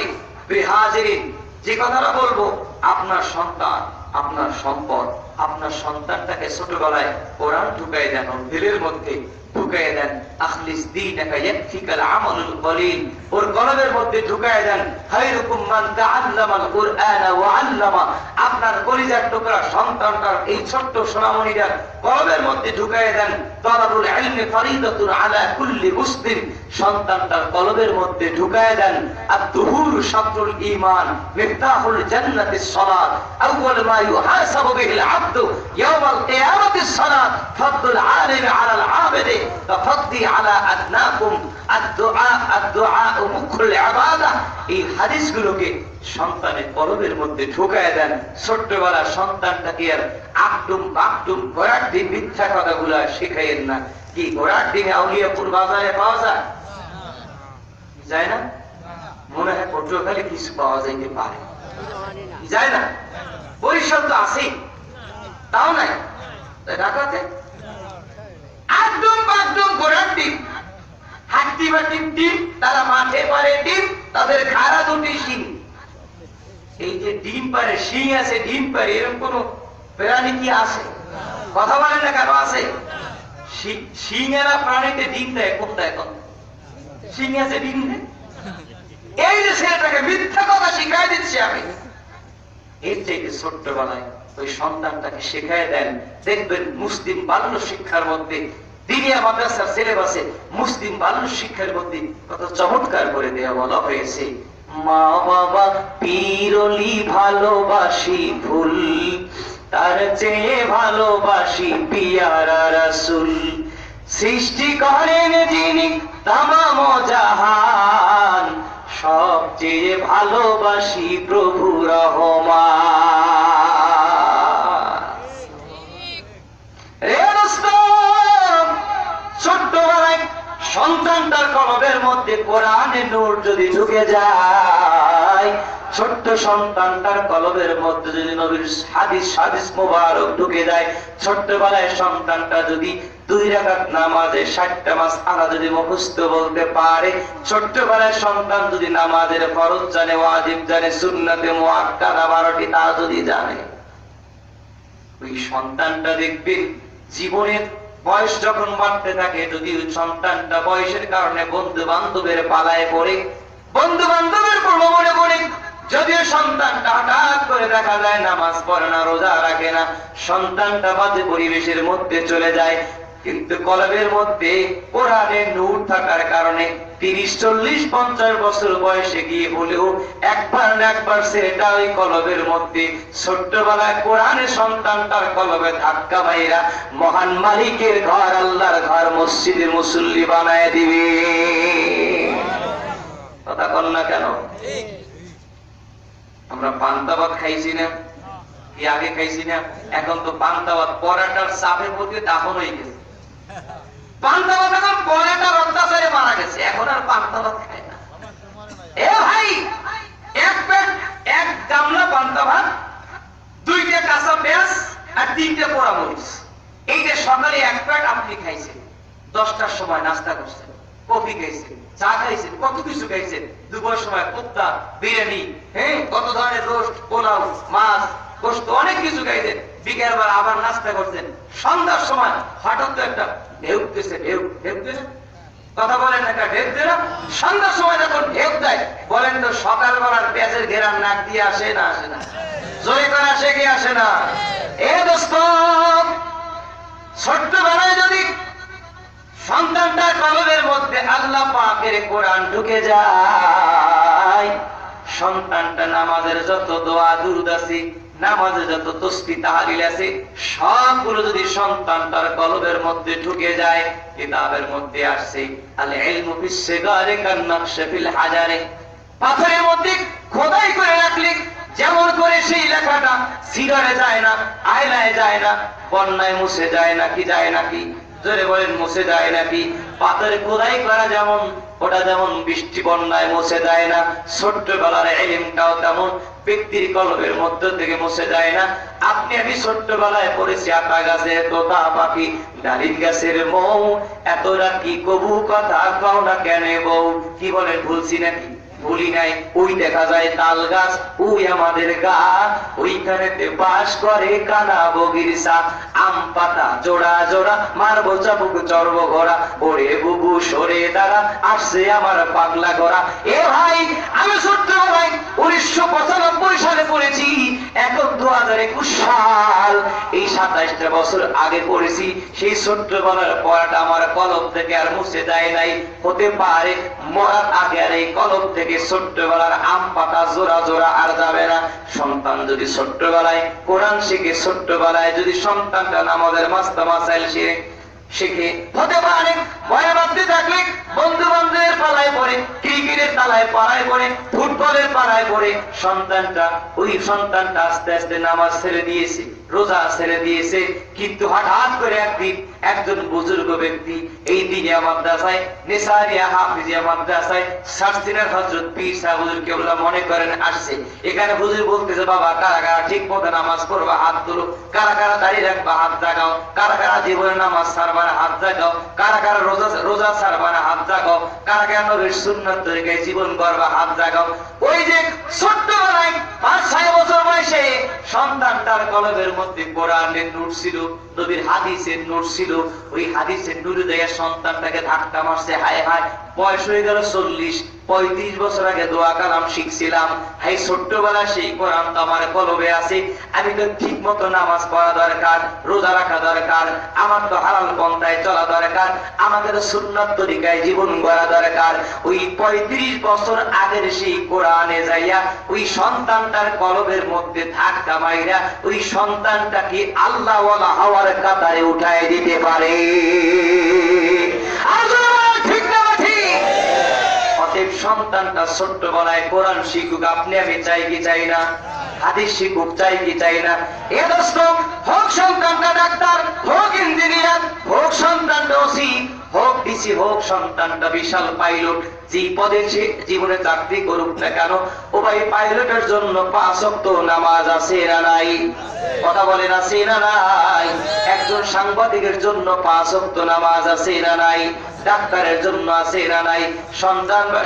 Speaker 1: বেহাজিরিন, যে কথাটা বলবো, আপনার সন্তান আপনার সম্পদ। আপনার সন্তানটাকে ছোটবেলায় কোরআন ঢুকাই দেন, দিলের মধ্যে ঢুকাই দেন। আখলিস দীনাকা ইয়াকফিকাল আমালুল কলিল, ওর কলবের মধ্যে ঢুকাই দেন। খায়রুকুম মান তাআল্লামাল কুরআনা ওয়া আল্লামা। আপনার কলিজার টুকরা সন্তানটার এই ছোট্ট সোনামণিটার কলবের মধ্যে ঢুকাই দেন। তালাবুল ইলমি ফরিদাতুন আলা কুল্লি মুসলিম। সন্তানটার কলবের মধ্যে ঢুকাই দেন। আত-তুহুর শাতরুল ঈমান মিফতাহুল জান্নাতিস সালাত। আউয়াল মা ইউহাসাবু বিহিল আবদু ইয়াওমাল কিয়ামাতিস সালাত। ফাদলুল আলিমি আলাল আবিদি ফাফদ্দি আলা আদনাকুম। আদ-দুআ মুখুল ইবাদা। এই হাদিসগুলোকে সন্তানের কলবের মধ্যে ঢুকায় দেন। ছোট্টবেলা সন্তানটাকে আর আকডুম বাকডুম ঘোড়ার ডিম মিথ্যা কথাগুলা শেখাইয়েন না। কি ঘোড়ার ডিমে আউলিয়াপুর বাজারে পাওয়া যায়? যায় না? মনে হয় পটুয়াখালী কিছু পাওয়া যাইতে পারে, যায় না? বরিশাল তো আছেই, তাও নাই। ঢাকাতে একদম বাকডুম ঘোড়ার ডিম, হাড্ডি বাটির ডিম, তারা মাঠে পারে ডিম, তাদের খাড়া দুটি শিং। এই যে ডিম পারে, শিং আছে, ডিম পারে, এরকম কোন প্রাণী কি আছে? কথা বলেন না কেন? আছে। শিঙেরা প্রাণীতে ডিম দেয়, কোন দেয়? কোন শিং আছে, ডিম দেয়? এই যে ছেলেটাকে মিথ্যা কথা শিখাই দিচ্ছি আমি, এর চাইতে ছোট্টবেলায় ওই সন্তানটাকে শেখাই দেন। দেখবেন মুসলিম বাল্য শিক্ষার মধ্যে, দিনিয়া মাদ্রাসার সিলেবাসে মুসলিম বাল্য শিক্ষার মধ্যে কত চমৎকার করে দেওয়া বলা হয়েছে। মা বাবা পীরলি ভালোবাসি ফুল, তার চেয়ে ভালোবাসি পিয়ারা রাসূল। সৃষ্টি করেন যিনি তামাম জাহান, সবচেয়ে ভালোবাসি প্রভু রহমান। ছোট্টবেলায় সন্তানটার কলবের মধ্যে কোরআনের নূর যদি ঢুকে যায়, ছোট্ট সন্তানটার কলবের মধ্যে যদি নবীর হাদিস মুবারক ঢুকে যায়, ছোট্টবেলায় সন্তানটা যদি 2 রাকাত নামাজে 60টা মাসআলা যদি মুখস্থ বলতে পারে, ছোট্টবেলায় সন্তান যদি নামাজের ফরজ জানে, ওয়াজিব জানে, সুন্নাতে মুআক্কাদা 12টি তা যদি জানে, ওই সন্তানটা দেখবেন জীবনের বয়স যখন বাড়তে থাকে, যদি ওই সন্তানটা বয়সের কারণে বন্ধু বান্ধবের পালায় পড়ে, বন্ধু বান্ধবের প্রলোভনে পড়ে, যদিও সন্তানটা হঠাৎ করে দেখা যায় নামাজ পড়ে না, রোজা রাখে না, সন্তানটা বাজে পরিবেশের মধ্যে চলে যায়, কিন্তু কলবের মধ্যে কোরআনের নূর থাকার কারণে 30, 40, 50 বছর বয়সে গিয়ে হলেও একবার না একবার ছেলেটা ওই কলবের মধ্যে ছোট্টবেলায় কোরআনের সন্তানটার কলবে ধাক্কা মাইরা মহান মালিকের ঘর, আল্লাহর ঘর, মসজিদের মুসল্লি বানায় দিবে। কথা বল না কেন? আমরা পান্তা ভাত খাইছি না? কি আগে খাইছি না? এখন তো পান্তা ভাত পরাটার চাপের মধ্যে দাফন হয়ে গেছে। পান্তা ভাত এখন পরাটার অত্যাচারে মারা গেছে, এখন আর পান্তা ভাত খায় না। এ ভাই, এক গামলা পান্তা ভাত, 2টা কাঁচা পেঁয়াজ আর 3টে পোড়া মরিচ। সময় নাস্তা করছেন, কফি খাইছেন, চা খাইছেন, কত কিছু খাইছেন, দুপুরের সময় কুপ্তা, বিরিয়ানি, হ্যাঁ কত ধরনের রোস্ট, পোলাও, মাছ, গোস্ত, অনেক কিছু খাইছেন। বিকেল বেলা আবার নাস্তা করছেন। সন্ধ্যার সময় হঠাৎ তো একটা ঢেউ দিয়েছে, ঢেউ দিয়েছে, কথা বলেন না, একটা ঢেউ দেয় না? সন্ধ্যার সময় যখন ঢেউ দেয়, বলেন তো সকালবেলার পেঁয়াজের ঘেরার নাক দিয়ে আসে না আসে না? জোরে করে আসে কি আসে না? এ দোস্ত, ছোট্টবেলায় যদি সন্তানটার কলবের মধ্যে আল্লাহ পাকের কোরআন ঢুকে যায়, সন্তানটা নামাজের যত দোয়া দুরূদ আছে, নামাজে যত তাসবিহ তাহলিল আছে, সবগুলো যদি সন্তানটার কলবের মধ্যে ঢুকে যায়, কিতাবের মধ্যে আসছে আল ইলমু ফিস সিগারি কান নাকশি ফিল হাজারে, পাথরের মধ্যে খোদাই করে রাখলে যেমন করে সেই লেখাটা সিগারে যায় না, আয়নায় যায় না, বন্যায় মুছে যায় নাকি, যায় নাকি? জোরে বলেন, মুছে যায় নাকি? পাথরে খোদাই করা যেমন, ওটা যেমন বৃষ্টি বন্যায় মুছে যায় না, ছোট্টবেলার ইলমটাও তেমন ব্যক্তির কলবের মধ্য থেকে মুছে যায় না। আপনি আমি ছোট্টবেলায় পড়েছি আতা গাছে তোতা পাখি, ডালিম গাছের মৌ, এত রাতি কবু কথা কও না কেন বউ। কি বলেন, ভুলছি নাকি? ভুলি নাই। ওই দেখা যায় তাল গাছ, ওই আমাদের গা, ওইখানেতে বাস করে কানা বগিরসা, আম পাতা জোড়া জোড়া, মারবো চাবুক চড়বো ঘোড়া, ওরে বুবু সরে দাঁড়া, আসছে আমার পাগলা ঘোড়া। এ ভাই, আমি ছোট্টবেলায় 1995 সালে পড়েছি, এখন 2021 সাল, এই 27টা বছর আগে পড়েছি। সেই ছোট্টবেলার পড়াটা আমার কলম থেকে আর মুছে যায় নাই। হতে পারে মরার আগে আর এই কলম থেকে ছোট্টবেলার আম পাতা জোড়া জোড়া আর যাবে না। সন্তান যদি ছোট্টবেলায় কোরআন শিখে, ছোট্টবেলায় যদি সন্তানটা নামাজের মাস্তা মাসাইল শিখে, হতে পারে বয়াবাদে থাকলে বন্ধু বান্ধবের পালায় পড়ে, ক্রিকেটের তালায় পাড়ায় পড়ে, ফুটবলের পাড়ায় পড়ে, ওই সন্তানটা আস্তে আস্তে নামাজ ছেড়ে দিয়েছে, রোজা ছেড়ে দিয়েছে। কিন্তু হঠাৎ করে একদিন একজন বুজুর্গ ব্যক্তি এই দিনিয়া মাদ্রাসায়, নেসারিয়া হাফিজিয়া মাদ্রাসায় সার্সিনার হযরত পীর সাহেব হুজুর কেবলা মনে করেন আসছে। এখানে হুজুর বলতেছে, বাবা কারা কারা ঠিক মতো নামাজ পড়বা হাত তুলো, কারা কারা দাঁড়িয়ে রাখবা হাত জাগাও, কারা কারা জীবনে নামাজ ছাড়বা না হাত জাগাও, কারা কারা রোজা ছাড়বা না হাত জাগাও, কারা কারা নবীর সুন্নাত তরিকায় জীবন গড়বা হাত জাগাও। ওই যে ছোট্টবেলায় 5-6 বছর বয়সে সন্তানটার কলবের মধ্যে কোরআনের নূর ছিল, নবীর হাদিসের নূর ছিল, ওই হাদিসের নূরে দেয়া সন্তানটাকে ধাক্কা মারছে। হায় হায়, বয়স হয়ে গেল 40-35 বছর আগে দোয়া কালাম শিখছিলাম, হাই ছোট্টবেলা সেই কোরআন তো আমার কলবে আছে, আমি তো ঠিক মতো নামাজ পড়া দরকার, রোজা রাখা দরকার, আমার তো হালাল পন্থায় চলা দরকার, আমাকে তো সুন্নাত তরিকায় জীবন গড়া দরকার। ওই 35 বছর আগের সেই কোরআনে যাইয়া ওই সন্তানটার কলবের মধ্যে ধাক্কা মাইরা ওই সন্তানটাকে আল্লাহ ওয়ালা হওয়ার কাতারে উঠায় দিতে পারে। অতএব সন্তানটা ছোট্টবেলায় কোরআন শিখুক, আপনি আমি চাই কি চাই না? হাদিস শিখুক, চাই কি চাই না? এ দোস্ত, হোক সন্তানটা ডাক্তার, হোক ইঞ্জিনিয়ার, হোক সন্তানটা ওসি, হোক ডিসি, হোক সন্তানটা বিশাল পাইলট, যে পদে সে জীবনে চাকরি করুক না কেন, ও ভাই পাইলটের জন্য 5 ওয়াক্ত নামাজ আছে না নাই? কথা বলেন, আছে না নাই? একজন সাংবাদিকের জন্য 5 ওয়াক্ত নামাজ আছে না নাই? ডাক্তারের জন্য আছে না নাই?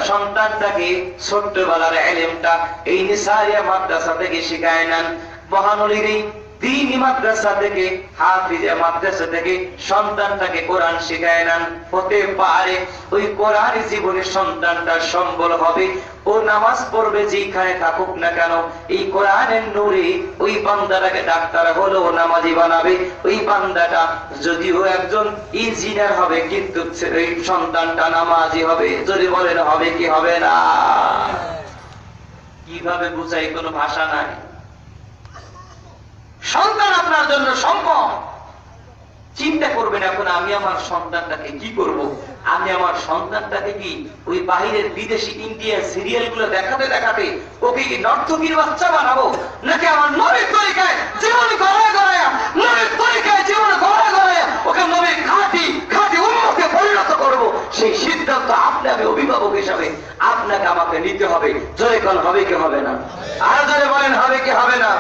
Speaker 1: সন্তানটাকে ছোট্টবেলার ইলমটা এই নিসারিয়া মাদ্রাসা থেকে শিখায় নেন। মহানলীর এই দ্বীনি মাদ্রাসা থেকে, হাফিজিয়া মাদ্রাসা থেকে সন্তানটাকে কোরআন শিখায় নেন। হতে পারে ওই কোরআন জীবনে সন্তানটা সম্বল হবে, ও নামাজ পড়বে যেখানে থাকুক না কেন, এই কোরআনের নূরে ওই বান্দাটাকে ডাক্তার হলেও নামাজি বানাবে। ওই বান্দাটা যদিও একজন ইঞ্জিনিয়ার হবে, কিন্তু এই সন্তানটা নামাজি হবে। যদি বলেন হবে কি হবে না? কিভাবে বুঝাই, কোনো ভাষা নাই। সন্তান আপনার জন্য সম্পদ। চিন্তা করবেন এখন আমি আমার সন্তানটাকে কি করব, আমি আমার সন্তানটাকে কি ওই বাহিরের বিদেশি ইন্ডিয়ান সিরিয়াল গুলো দেখাতে দেখাতে ওকে কি নর্তকীর বাচ্চা বানাবো, নাকি আমার নবীর তরিকায় জীবন গড়ায় গড়ায়, নবীর তরিকায় জীবন গড়ায় গড়ায় ওকে নবীর খাঁটি খাঁটি উম্মতে পরিণত করব। সেই সিদ্ধান্ত আপনাকে অভিভাবক হিসাবে আপনাকে আমাকে নিতে হবে। জোরে কোন হবে কি হবে না? আর জোরে বলেন, হবে কি হবে না?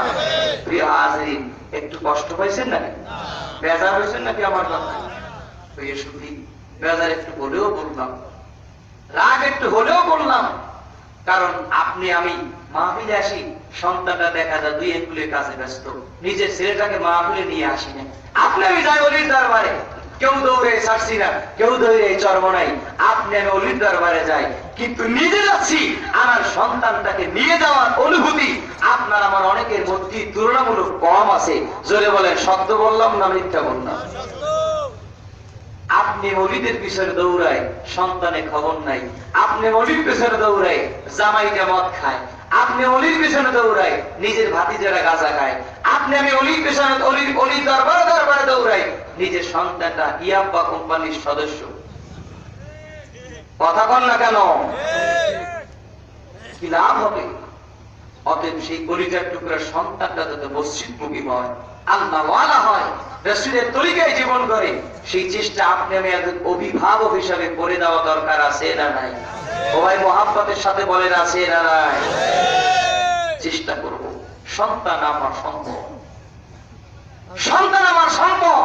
Speaker 1: প্রিয় হাজিরিন, একটু কষ্ট পাইছেন নাকি? বেজার হয়েছেন নাকি আমার কথা? বেজার একটু হলেও বললাম, রাগ একটু হলেও বললাম, কারণ আপনি আমি মাহফিলে আসি, সন্তানটা দেখা যায় দুই আঙ্গুলের কাছে ব্যস্ত, নিজের ছেলেটাকে মাহফিলে নিয়ে আসি না। আপনি আমি যাই অলির দরবারে, কেউ দৌড়ে ছাড়ছি না, কেউ দৌড়ে চরমনাই, আপনি আমি অলির দরবারে যাই, কিন্তু নিজে যাচ্ছি, আমার সন্তানটাকে নিয়ে যাওয়ার অনুভূতি আপনার আমার অনেকের মধ্যে তুলনামূলক কম আছে। জোরে বলেন, সত্য বললাম না মিথ্যা বললাম? আপনি মৌলিদের পিছনে দৌড়ায়, সন্তানের খবর নাই। আপনি মৌলির পিছনে দৌড়ায়, জামাইটা মদ খায়। আপনি অলির পিছনে দৌড়ায়, নিজের ভাতিজারা গাঁজা খায়। আপনি আমি অলির পিছনে অলির দরবারে দরবারে দৌড়াই, নিজের সন্তানটা ইয়াব্বা কোম্পানির সদস্য। কথা বল না কেন? কি লাভ হবে? অতএব সেই কলিজার টুকরার সন্তানটা যাতে মসজিদমুখী হয়, আল্লাহওয়ালা হয়, রাসূলের তরিকায় জীবন করে, সেই চেষ্টা আপনি আমি একজন অভিভাবক হিসাবে করে দেওয়া দরকার আছে না নাই? ও ভাই মহাব্বতের সাথে বলেন, আছে না নাই? চেষ্টা করব। সন্তান আমার সম্পদ, সন্তান আমার সম্পদ।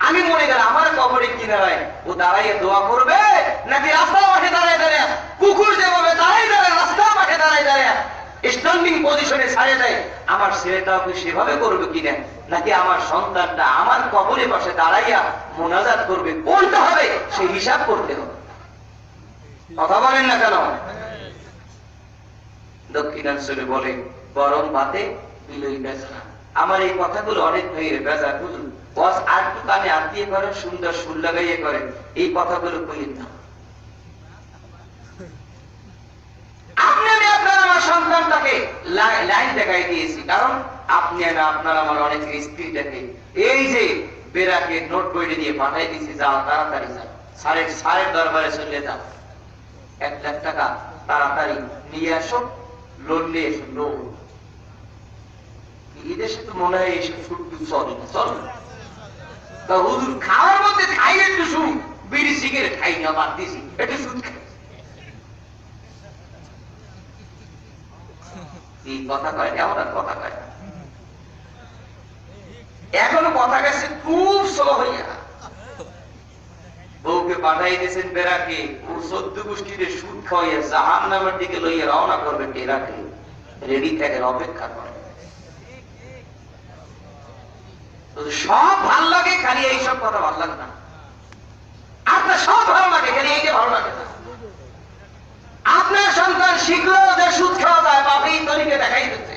Speaker 1: আমি মরে গেলে আমার কবরে কিনারায় ও দাঁড়াইয়ে দোয়া করবে, নাকি রাস্তার মাঠে দাঁড়ায় দাঁড়ায় কুকুর যেভাবে দাঁড়ায় দাঁড়ায় রাস্তার মাঠে দাঁড়ায় দাঁড়ায় স্ট্যান্ডিং পজিশনে ছাড়ে দেয়, আমার ছেলেটাও সেভাবে করবে কিনা, নাকি আমার সন্তানটা আমার কবরে পাশে দাঁড়াইয়া মোনাজাত করবে? কোনটা হবে সেই হিসাব করতে হবে। কথা বলেন না কেন? দক্ষিণাঞ্চলে বলে গরম ভাতে বিলই বেজা। আমার এই কথাগুলো অনেক ভাইয়ের বেজা, বুঝুন, বস আর একটু কানে আত্মীয় করেন, সুন্দর সুর লাগাইয়ে করেন, এই কথাগুলো কইলেন না। আপনি আমি আপনার আমার সন্তানটাকে লাইন দেখাই দিয়েছি, কারণ আপনি না আপনার আমার অনেকের স্ত্রীটাকে এই যে বেড়াকে নোট বইটে দিয়ে পাঠাই দিয়েছি, যাও তাড়াতাড়ি যাও, সারের দরবারে চলে যাও, 1 লাখ টাকা তাড়াতাড়ি নিয়ে আসো, লোন নিয়ে এসো। লোন এই দেশে তো মনে হয় এইসব সুদ চলে না, চল তা হুজুর খাওয়ার মধ্যে খাই একটু সুদ, বিড়ি সিগারেট খাই না, বাদ দিছি, একটু সুদ খাই। এই কথা কয়, এমন কথা কয়, এখনো কথা গেছে খুব স্লো হইয়া। বউকে পাঠাই দিয়েছেন বেড়াকে, ও 14 গোষ্ঠীতে সুদ খাওয়াইয়া জাহান্নামের দিকে লইয়া রওনা করবে, টেরাকে রেডি থাকেন, অপেক্ষা করে। সব ভাল লাগে, খালি এইসব কথা ভাল লাগে না। আপনার সব ভালো লাগে, খালি এইটা ভালো লাগে না। আপনার সন্তান শিখলো যে সুদ খাওয়া যায়, বাপ এই তরিকে দেখাই দিচ্ছে,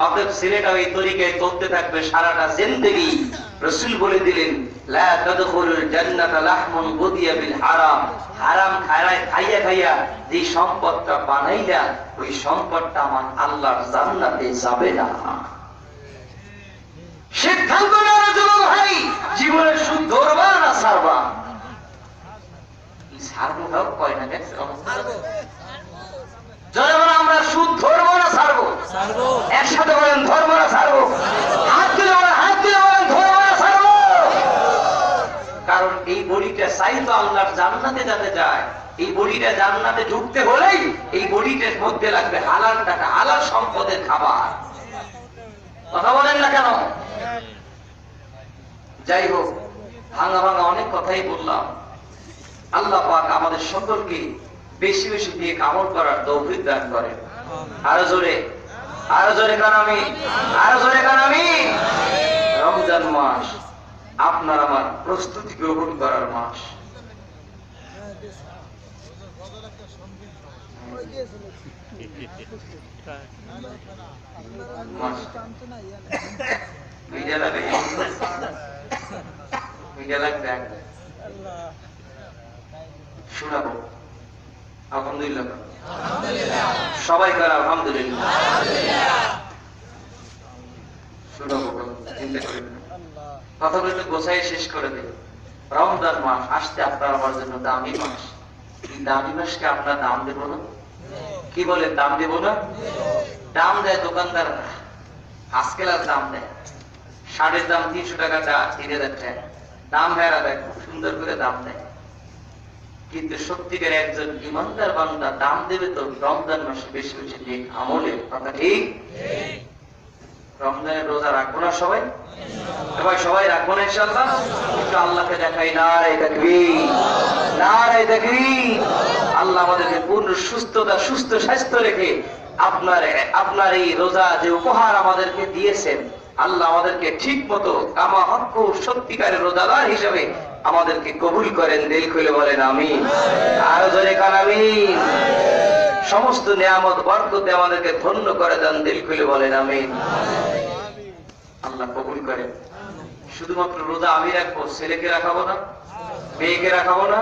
Speaker 1: অতএব ছেলেটা এই তরিকায় চলতে থাকবে সারাটা জিন্দেগি। রাসূল বলে দিলেন, লা তাদখুলুল জান্নাতা লাহমুন গুদিয়া বিল হারাম। হারাম খাইয়া খাইয়া যে সম্পদটা বানাইলা, ওই সম্পদটা আমার আল্লাহর জান্নাতে যাবে না। সিদ্ধান্ত নেওয়ার যুবক ভাই, জীবনে সুদ ধরবা না ছাড়বা? ছাড়বো ভাব কয় না, জয়মান আমরা সুদ ধরবো না ছাড়বো? একসাথে বলেন, ধরবো না ছাড়বো? হাত তুলে বলেন, হাত তুলে বলেন, ধরবো না ছাড়বো। কারণ এই বডিটা চাই তো আল্লাহর জান্নাতে যাতে যায়। এই বডিটা জান্নাতে ঢুকতে হলেই এই বডিটার মধ্যে লাগবে হালাল টাকা, হালাল সম্পদের খাবার। কথা বলেন না কেন? যাই হোক, ভাঙা ভাঙা অনেক কথাই বললাম। আল্লাহ পাক আমাদের সকলকে বেশি বেশি দিয়ে আমল করার তৌফিক দান করেন। আরো জোরে, আরো জোরে কান আমি, আরো জোরে কান আমি। রমজান মাস আপনার আমার প্রস্তুতি গ্রহণ করার মাস। শোনাবো আলহামদুলিল্লাহ, সবাই করে আলহামদুলিল্লাহ। শোনাবো, কথাগুলো গোছাই শেষ করে দেব। রমজান মাস আসতে আপনার আমার জন্য দামি মাস। এই দামি মাসকে আপনার দাম দেবো না? কি বলে, দাম দেবো না? দাম দেয় দোকানদার, আজকেলার দাম দেয়, শাড়ির দাম 300 টাকা, 3000 টাকা দাম, হেরা দেয়, খুব সুন্দর করে দাম দেয়। কিন্তু সত্যিকার একজন ইমানদার বান্দা দাম দেবে তো রমজান মাসে বেশি বেশি নেক আমলে। কথা ঠিক? রমজানের রোজা রাখবো না সবাই? সবাই রাখবো না ইনশাআল্লাহ? একটু আল্লাহকে দেখাই, নারে তাকবীর, নারে তাকবীর। আল্লাহ আমাদেরকে পূর্ণ সুস্থতা, সুস্থ স্বাস্থ্য রেখে আপনার এই রোজা যে উপহার আমাদেরকে দিয়েছেন, আল্লাহ আমাদেরকে ঠিক মতো কামা হক সত্যিকারের রোজাদার হিসেবে আমাদেরকে কবুল করেন। দিল খুলে বলেন আমিন। আরো জোরে কান আমিন। সমস্ত নিয়ামত বরকতে আমাদেরকে ধন্য করে দেন। দিল খুলে বলেন আমিন। আল্লাহ কবুল করেন। শুধুমাত্র রোজা আমি রাখবো, ছেলেকে রাখাবো না, মেয়েকে রাখাবো না,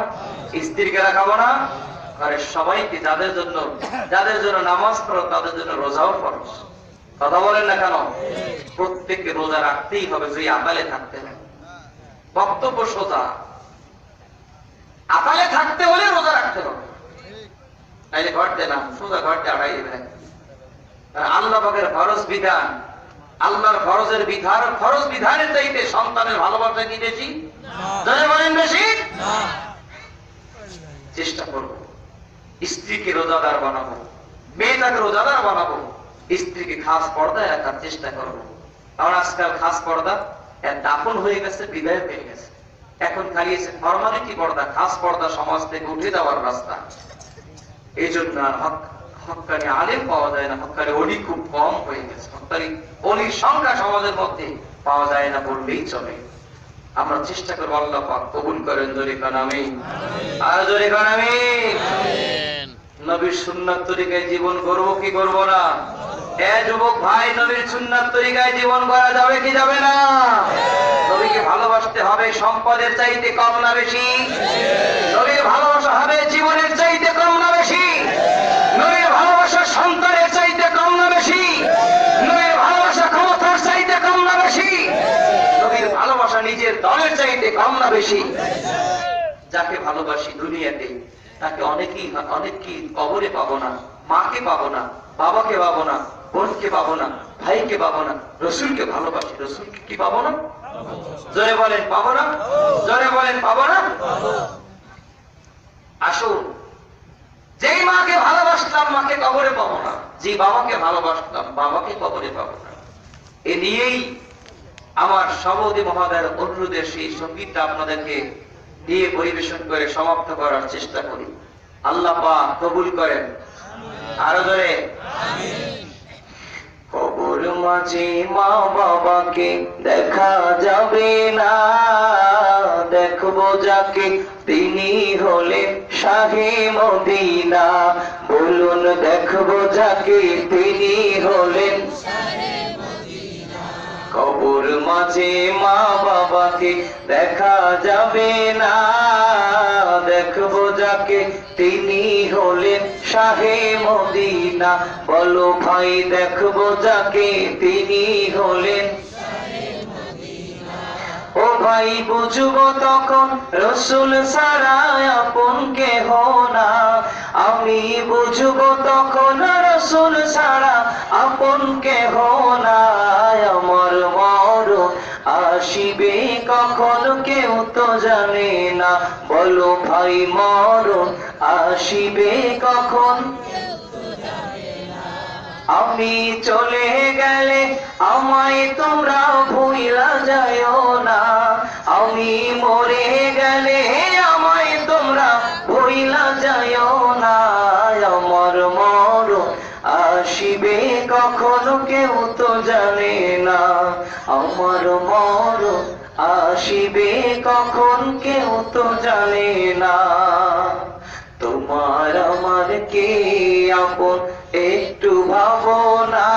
Speaker 1: স্ত্রীকে রাখাবো না, ঘরের সবাইকে, যাদের জন্য নামাজ পড়ো তাদের জন্য রোজাও ফরজ। কথা বলেন না কেন? প্রত্যেককে রোজা রাখতেই হবে, যদি আকালে থাকতে হয়। বক্তব্য সোজা, আকালে থাকতে হলে রোজা রাখতে হবে, নাইলে ঘর দেয় না, সোজা ঘর দিয়ে আড়াই দেবে। আল্লাহ পাকের ফরজ বিধান, আল্লাহর ফরজ বিধানের চাইতে সন্তানের ভালোবাসা কি বেশি? যারা বলেন বেশি। চেষ্টা করবো স্ত্রীকে রোজাদার বানাবো, মেয়েটাকে রোজাদার বানাবো, স্ত্রীকে খাস পর্দায় রাখার চেষ্টা করবো। কারণ আজকাল খাস পর্দা দাফন হয়ে গেছে, বিদায় হয়ে গেছে। এখন খালি ফরমালিটি পর্দা, খাস পর্দা সমাজ থেকে উঠে যাওয়ার রাস্তা। এই জন্য হক্কানি আলেম পাওয়া যায় না, হক্কানি অলি খুব কম হয়ে গেছে। হক্কানি অলির সংখ্যা সমাজের মধ্যে পাওয়া যায় না বললেই চলে। আমরা চেষ্টা করবো আল্লাহ পাক কবুল করেন। জোরে কান আমিন। আর জোরে কান আমিন। নবীর সুন্নাত তরিকায় জীবন করবো কি করবো না? যুবক ভাই, নবীর সুন্নাত তরিকায় জীবন করা যাবে কি যাবে না? নবীকে ভালোবাসতে হবে সম্পদের চাইতে কম না বেশি? নবীর ভালোবাসা হবে জীবনের চাইতে কম না বেশি? নবীর ভালোবাসা সন্তানের চাইতে কম না বেশি? নবীর ভালোবাসা ক্ষমতার চাইতে কম না বেশি? নবীর ভালোবাসা নিজের দলের চাইতে কম না বেশি? যাকে ভালোবাসি দুনিয়াতে তাকে অনেকেই কবরে পাবো না, মাকে পাবো না, বাবাকে পাবো না, বোনকে পাবো না, ভাইকে পাবো না। রসুলকে ভালোবাসি, রসুলকে কি পাবো না? জোরে বলেন পাবো না? জোরে বলেন পাবো না? আসুন, যেই মাকে ভালোবাসতাম মাকে কবরে পাবো না, যে বাবাকে ভালোবাসতাম বাবাকে কবরে পাবো না। এ নিয়েই আমার সভাপতি মহোদয়ের অনুরোধে সেই সঙ্গীতটা আপনাদেরকে দিয়ে পরিবেশন করে সমাপ্ত করার চেষ্টা করি। আল্লাহ পাক কবুল করেন। আরো ধরে কবর মাঝে মা বাবাকে দেখা যাবে না, দেখবো যাকে তিনি হলেন শাহে মদিনা। বলুন দেখবো যাকে তিনি হলেন। কবর মাঝে মা বাবাকে দেখা যাবে না, দেখবো যাকে তিনি হলেন শাহে মদিনা। বলো ভাই দেখবো যাকে তিনি হলেন। ও ভাই বুঝবো তখন রসুল ছাড়া আপন কেহ না। আমি বুঝবো তখন রসুল ছাড়া আপন কেহ না। আমার মরণ আসিবে কখন কেউ তো জানে না। বলো ভাই মরণ আসিবে কখন? আমি চলে গেলে আমায় তোমরা ভুইলা যায়ও না। আমি মরে গেলে আমায় তোমরা ভুইলা যায়ও না। আমার মরণ আসিবে কখন কেউ তো জানে না। আমার মরণ আসিবে কখন কেউ তো জানে না। তোমার আমার কে আপন একটু ভাবনা।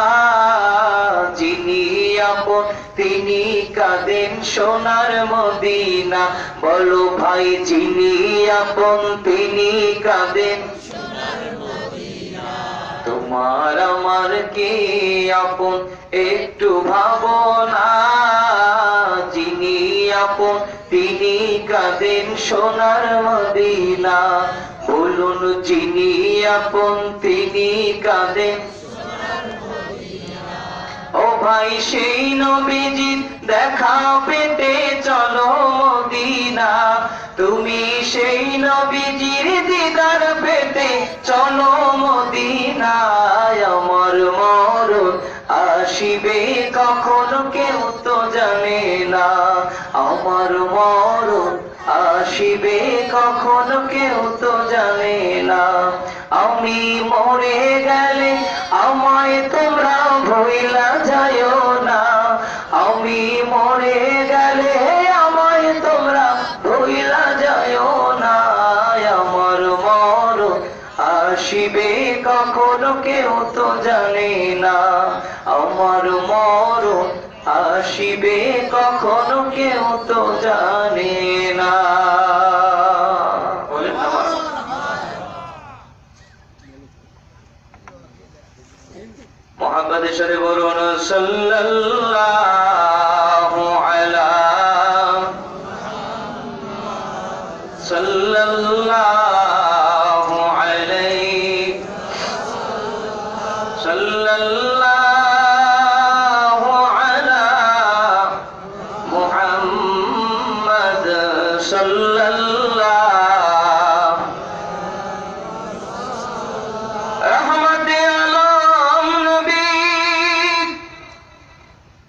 Speaker 1: যিনি আপন তিনি কাঁদেন সোনার মদিনা। বলো ভাই যিনি আপন তিনি কাঁদেন। তোমার আমার কে আপন একটু ভাবনা। যিনি আপন তিনি কাঁদেন সোনার মদিনা। বলুন যিনি আপন তিনি কাঁদেন। ও ভাই সেই নবীজির দেখা পেতে চলো মদিনা। তুমি সেই নবীজির দিদার পেতে চলো মদিনায়। আমার মরণ আসি আসিবে কখনো কেউ তো জানে না, আমার মরণ আসিবে কখনো কেউ তো জানে না। আমি মরে গেলে আমায় তোমরা ভুইলা যায়ও না, আমি মরে গেলে আমায় তোমরা ভুইলা যায়ও না। আমার মরণ আসিবে কখনো কেউ তো জানে না, আমার মরণ আসিবে কখনো কেউ তো জানে না। মোহাম্মদ শরীফ বলুন সাল্লাল্লাহু আলা সাল্লাল্লাহু আলাইহি সাল্লাল্লাহু আলা মুহাম্মদ সাল্লাল্লাহু রহমতে আলম নবী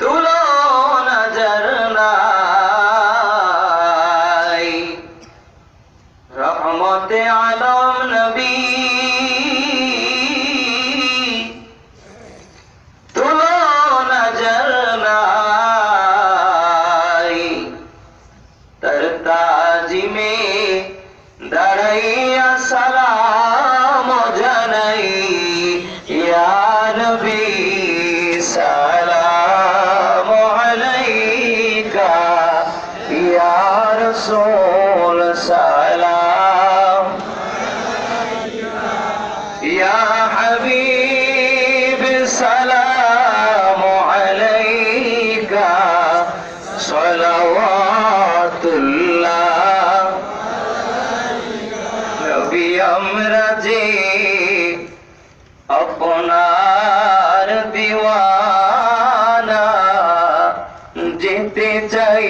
Speaker 1: তুলনা যার নাই, রহমতে আলম নবী তুলনা যার নাই। তার তাজিমে দাঁড়াইয়া সালাম জানাই, ইয়া নবী সালাম আলাইকা, ইয়া রাসূল সালাম, ইয়া হাবিব সালাম আলাইকা, সালাওয়াতুল্লাহ। নবী আমরা যে আপনার দিওয়ানা, যেতে চাই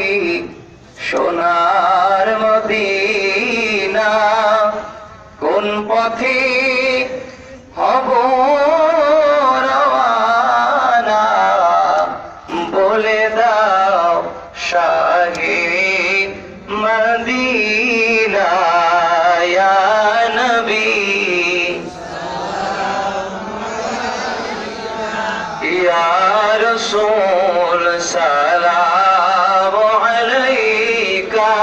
Speaker 1: সোনার মদিনা। কোন পথে হব রওয়ানা, বলে দাও শাহে মদিনা। ইয়া নবী ইয়া রাসূল সালাম আলাইকা,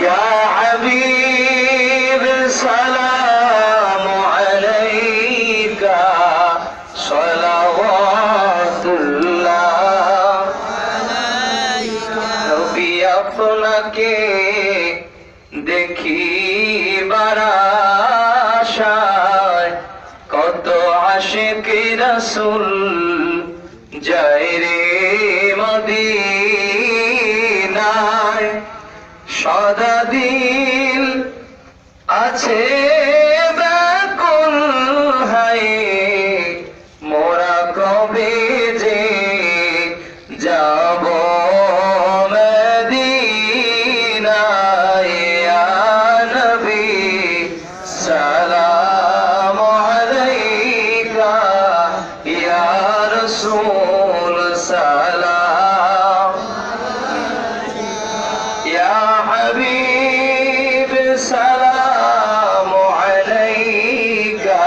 Speaker 1: ইয়া হাবিব সালাম আলাইকা, সালাওয়াতুল্লাহ। নবী আপনাকে দেখিবার আশায় কত আশিক রাসূল যায় রে মদিনায়। সদা দিল আছে ব্যাকুল হায়, মোরা কবে যে যাব মদিনায়। ইয়া নবী সালাম আলাইকা, ইয়া রাসূল সালাম, ইয়া হাবিব সালাম আলাইকা,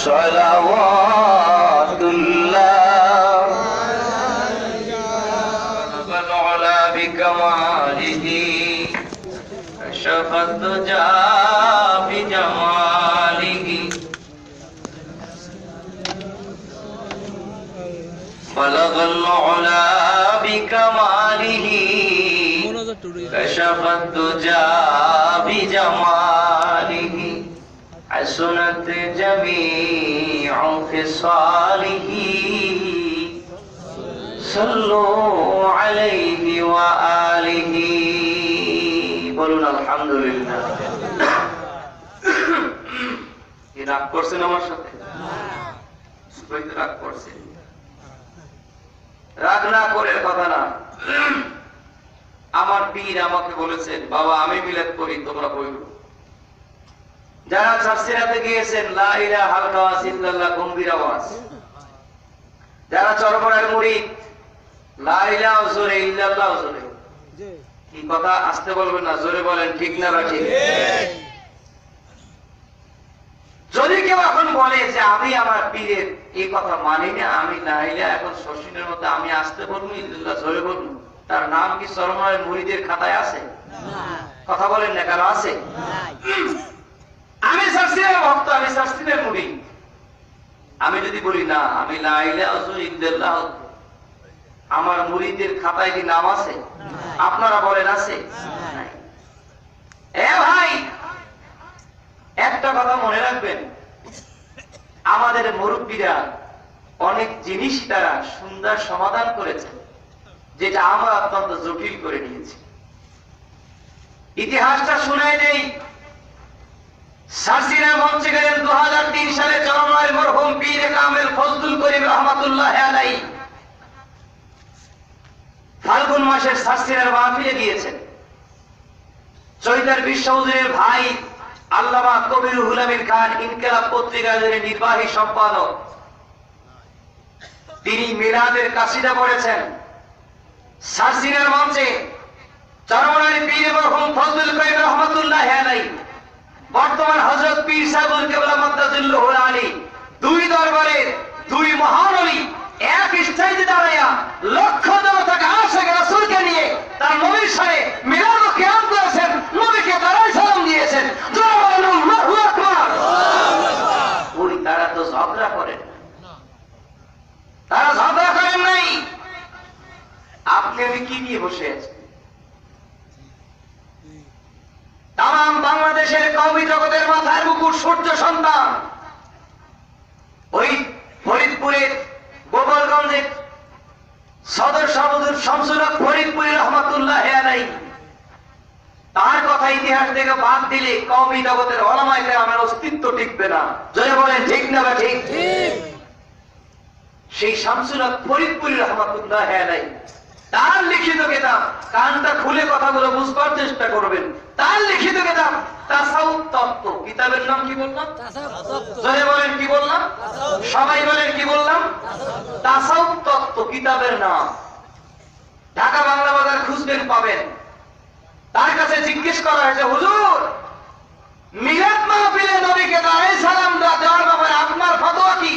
Speaker 1: সালাওয়াতুল্লাহ। বলউলা বিকামালিহি কাশফাত দুজা বিজামালিহি, বলগুল উলা বিকামালিহি কাশফাত দুজা বিজামালিহি, حسنت جميع خصاله صلوا عليه وآله বলুন আলহামদুলিল্লাহ। কি রাগ করছেন আমার সাথে? রাগ করছেন? রাগ না করে কথা না। আমার পীর আমাকে বলেছেন, বাবা আমি মিলাদ করি, তোমরা বইল। যারা তাফসীরাতে গিয়েছেন লা ইলাহা ইল্লাল্লাহ গম্ভীর আওয়াজ, যারা চরমনার মুরিদ, লা ইলাহা জোরে ইল্লাল্লাহ জোরে, কি কথা আসতে বলবেন না, জোরে বলেন, ঠিক না ঠিক? যদি কেউ এখন বলে যে আমি আমার পীরের এই কথা মানি না, আমি লা ইলাহা এখন শশীনের মতো আমি আসতে বলবো, ইল্লাল্লাহ জোরে বলবো, তার নাম কি চরমনার মুরিদের খাতায় আছে? কথা বলেন না, কেন আছে? আমি শাস্ত্রীয় ভক্ত, আমি শাস্ত্রীয় মুরিদ, আমি যদি বলি না আমি লা ইলাহা ইল্লাল্লাহ, আমার মুরিদের খাতায় কি নাম আছে? আপনারা বলেন আছে? এ ভাই, একটা কথা মনে রাখবেন, আমাদের মুরব্বীরা অনেক জিনিস তারা সুন্দর সমাধান করেছে, যেটা আমরা অত্যন্ত জটিল করে নিয়েছি। ইতিহাসটা শুনাই দেই। শাসিনা মঞ্চে গেলেন 2003 সালে চরমনায়ের মরহুম পীর কামেল ফজলুল করিম রহমাতুল্লাহ আলাইহি ফাল্গুন মাসের শাসিনার মাহফিলে গিয়েছেন। চৈতার বিশ্বহুজুরের ভাই আল্লামা কবিরুল আমিন খান ইনকিলাব পত্রিকার নির্বাহী সম্পাদক, তিনি মিলাদের কাসিদা পড়েছেন। শাসিনার মঞ্চে চরমনায়ের পীর মরহুম ফজলুল করিম রহমাতুল্লাহ আলাইহি বর্তমান হযরত পীর সাহেবুল কেবলা মাদ্দাজিল্লাহুল আলী, দুই দরবারের দুই মহান ওলি এক স্থানে দাঁড়াইয়া লক্ষ দেবতাকে আশিক রাসূলকে নিয়ে তার নবীর সাথে মিলাদ ও কিয়াম করেছেন, নবীকে দাঁড়াই সালাম দিয়েছেন। আল্লাহু আকবার। ওই তারা তো ঝগড়া করেন না, তারা ঝগড়া করেন নাই। আপনি আমি কি নিয়ে বসে আছেন? তাম বাংলাদেশের কওমি জগতের মাথার মুকুট, সূর্য সন্তান, ওই ফরিদপুরের গোপালগঞ্জের সদর শাহবুদুর শামসুল হক ফরিদপুরি রহমাতুল্লাহ আলাইহি, তার কথা ইতিহাস থেকে বাদ দিলে কওমি জগতের উলামায়ে কেরামের অস্তিত্ব টিকবে না। জোরে বলেন ঠিক না বা ঠিক? সেই শামসুল হক ফরিদপুরি রহমাতুল্লাহ আলাইহি তার লিখিত কিতাব, কানটা খুলে কথাগুলো বুঝবার চেষ্টা করবেন, তার লিখিত কিতাব তাসাউফ তত্ত্ব, কিতাবের নাম কি বললাম? জোরে বলেন কি বললাম? সবাই বলেন কি বললাম? তাসাউফ তত্ত্ব কিতাবের নাম। ঢাকা বাংলা বাজার খুঁজবেন পাবেন। তার কাছে জিজ্ঞেস করা হয়েছে, হুজুর মিলাদ মাহফিলে নবীকে দাঁড়াই সালাম দেওয়ার ব্যাপারে আপনার ফতোয়া কি?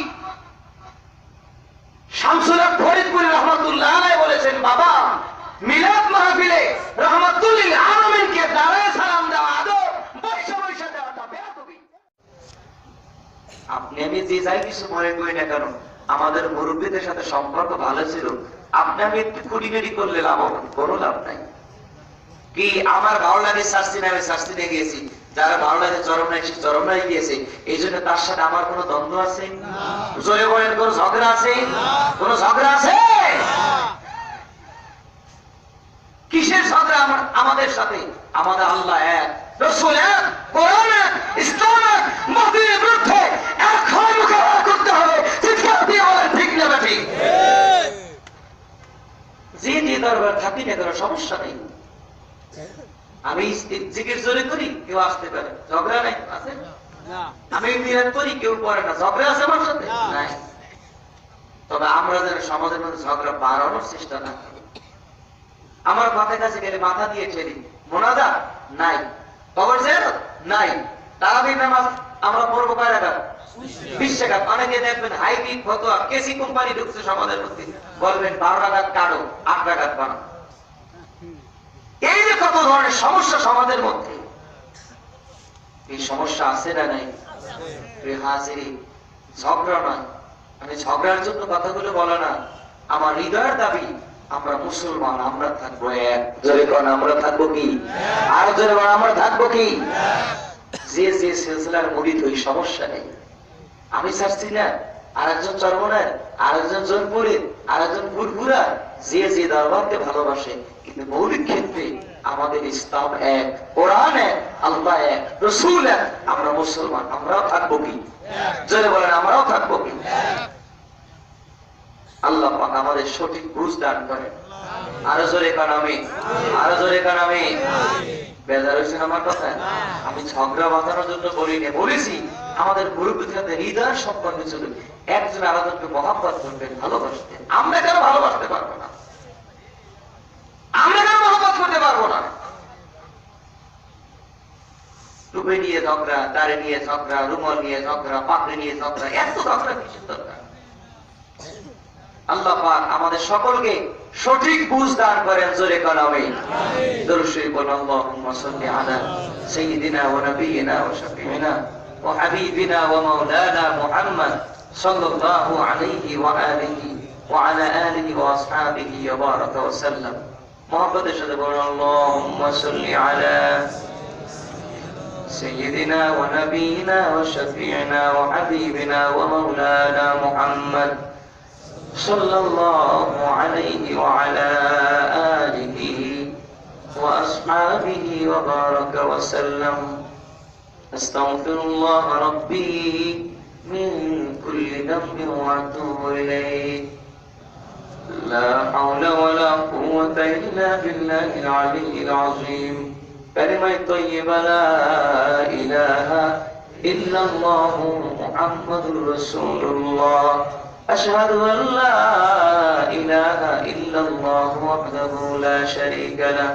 Speaker 1: শামসুল হক ফরিদপুরি রহমাতুল্লাহ আলাইহি বলেছেন, বাবা মিলাদ মাহফিলে রাহমাতুল লিল আলামিনকে দাঁড়ায় সালাম দেওয়া আদব, বৈশা বৈশা দেওয়াটা বেয়াদবি। আপনি আমি যে যাই কিছু মনে করি না কেন, আমাদের মুরব্বীদের সাথে সম্পর্ক ভালো ছিল, আপনি আমি একটু খুঁটিনাটি করলে লাভ হবে, কোনো লাভ নাই। কি আমার ভালো লাগে শাস্তি নামে শাস্তি নিয়ে গিয়েছি, যারা ভালো লাগে চরমনায় গিয়েছে, এই জন্য তার সাথে আমার কোন দ্বন্দ্ব আছে? জোরে বলেন, কোন ঝগড়া আছে? কোন ঝগড়া আছে? কিসের ঝগড়া আমাদের সাথে? আমাদের আল্লাহ এক, রাসূল এক, কোরআন এক, ইসলাম এক, মাহদির বিরুদ্ধে এখন মোকাবেলা করতে হবে। চিৎকার দিয়ে বলেন ঠিক না ঠিক? যে দরবার থাকি না কোনো সমস্যা নেই, আমি জিকির জোরে করি, কেউ আসতে পারে, ঝগড়া নাই, আছে? আমি মিলাদ করি, কেউ পড়ে না, ঝগড়া আছে আমার সাথে? নাই। তবে আমরা যেন সমাজের মধ্যে ঝগড়া বাড়ানোর চেষ্টা না করি। আমার মাথার কাছে গেলে মাথা দিয়ে ঠেলি, মোনাজাত নাই, কবর জিয়ারত নাই, তারাবির নামাজ আমরা পড়বো কয় রাকাত? 20 রাকাত। অনেকে দেখবেন হাইব্রিড ফতোয়া, কেসি কোম্পানি ঢুকছে সমাজের মধ্যে, বলবেন 12 রাকাত কাটো, 8 রাকাত বানাও। এই যে কত ধরনের সমস্যা সমাজের মধ্যে, এই সমস্যা আছে না নাই? ঝগড়া নয়, আমি ঝগড়ার জন্য কথাগুলো বলা না, আমার হৃদয়ের দাবি আমরা মুসলমান, আমরা থাকবো এক। জোরে কোন আমরা থাকবো কি? আর জোরে বল আমরা থাকবো কি? যে যে সিলসিলার মুরিদ হই, সমস্যা নেই। আমি চাচ্ছি না আরেকজন চরমনায়, আরেকজন জোনপুরের, আরেকজন ফুরফুরা, যে যে দরবারকে ভালোবাসে, কিন্তু মৌলিক ক্ষেত্রে আমাদের ইসলাম এক, কোরআন এক, আল্লাহ এক, রাসূল এক। আমরা মুসলমান, আমরাও থাকবো কি? জোরে বলেন আমরাও থাকবো কি? আল্লাহ পাক আমাদের সঠিক বুঝ দান করেন। আরো জোরে কান আমিন, আরো জোরে কান আমিন। বেজার হয়েছেন আমার কথা? আমি ঝগড়া বাঁধানোর জন্য বলিনি, বলেছি আমাদের মুরব্বীদের সাথে হৃদয় সম্পর্ক ছিল, একজন আরেকজনকে মহব্বত করতেন, ভালোবাসতেন। আমরা কেন ভালোবাসতে পারবো না? আমরা কেন মহব্বত করতে পারবো না? টুপি নিয়ে ঝগড়া, দাড়ি নিয়ে ঝগড়া, রুমাল নিয়ে ঝগড়া, পাখড়ি নিয়ে ঝগড়া, এত ঝগড়া কিসের দরকার? আল্লাহ পাক আমাদের সকলকে সঠিক বুঝ দান করেন। জোরে কোন আমিন। দরুদ শরীফ বলুন, আল্লাহুম্মা সাল্লি আলা সাইয়্যিদিনা ওয়া নাবিয়িনা ওয়া শাফিঈনা ওয়া হাবিবিনা ওয়া মাওলানা মুহাম্মদ সাল্লাল্লাহু আলাইহি ওয়া আলিহি ওয়া আলা আলিহি ওয়া আসহাবিহি ওয়া বারাকা ওয়া সাল্লাম। মুহাব্বতের সাথে বলুন, আল্লাহুম্মা সাল্লি আলা সাইয়্যিদিনা ওয়া নাবিয়িনা ওয়া শাফিঈনা ওয়া হাবিবিনা ওয়া মাওলানা মুহাম্মদ صلى الله عليه وعلى آله وأصحابه وبارك وسلم. أستغفر الله ربي من كل ذنب وأتوب إليه. لا حول ولا قوة إلا بالله العلي العظيم. كلمة طيبة لا إله إلا الله محمد رسول الله. أشهد أن لا إله إلا الله وحده لا شريك له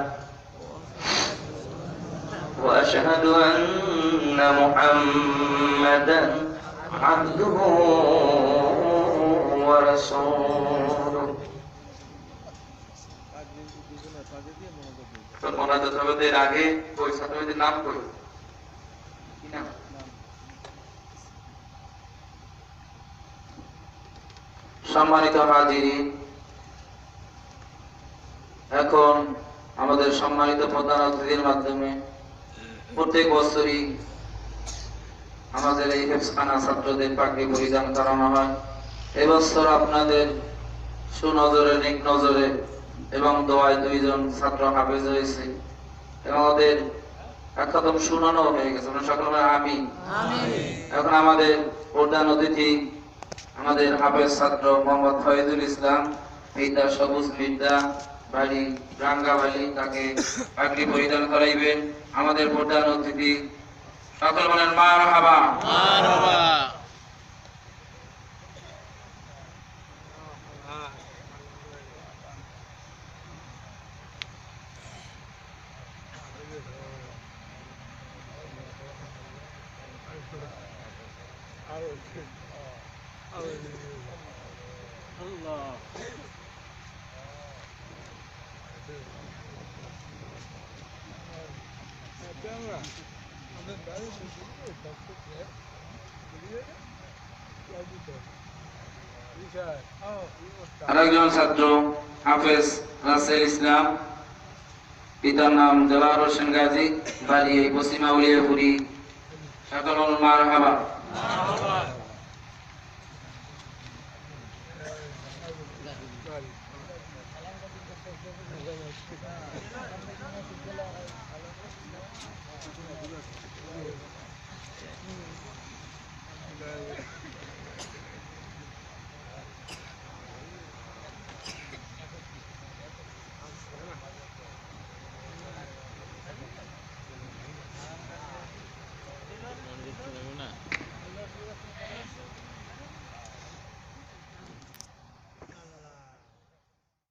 Speaker 1: وأشهد أن محمدا عبده ورسوله. মোনাজাতের আগে ওই ছাত্রদের নাম করুন। কি নাম? সম্মানিত হাজিরিন, এখন আমাদের সম্মানিত প্রধান অতিথির মাধ্যমে প্রত্যেক বছরই আমাদের এই হেফজখানা ছাত্রদের পাগড়ি পরিধান করানো হয়। এবছর আপনাদের সুনজরে, নেক নজরে এবং দোয়ায় দুইজন ছাত্র হাফেজ হয়েছে এবং ওদের একদম শুনানো হয়ে গেছে। আমরা সকলে আমিন। এখন আমাদের প্রধান অতিথি আমাদের হাফেজ ছাত্র মোহাম্মদ ফয়েজুল ইসলাম, পিতা সবুজ বিদ্যা বাড়ি রাঙ্গাবাড়ি, তাকে পাগড়ি পরিধান করাইবেন। আমাদের প্রধান অতিথি সকল বলেন মারহাবা। আরেকজন ছাত্র হাফেজ রাসেল ইসলাম, পিতার নাম জলাল হোসেন গাজী, বাড়ি পশ্চিমা উলিয়াপুরি। সকল মারহাবা।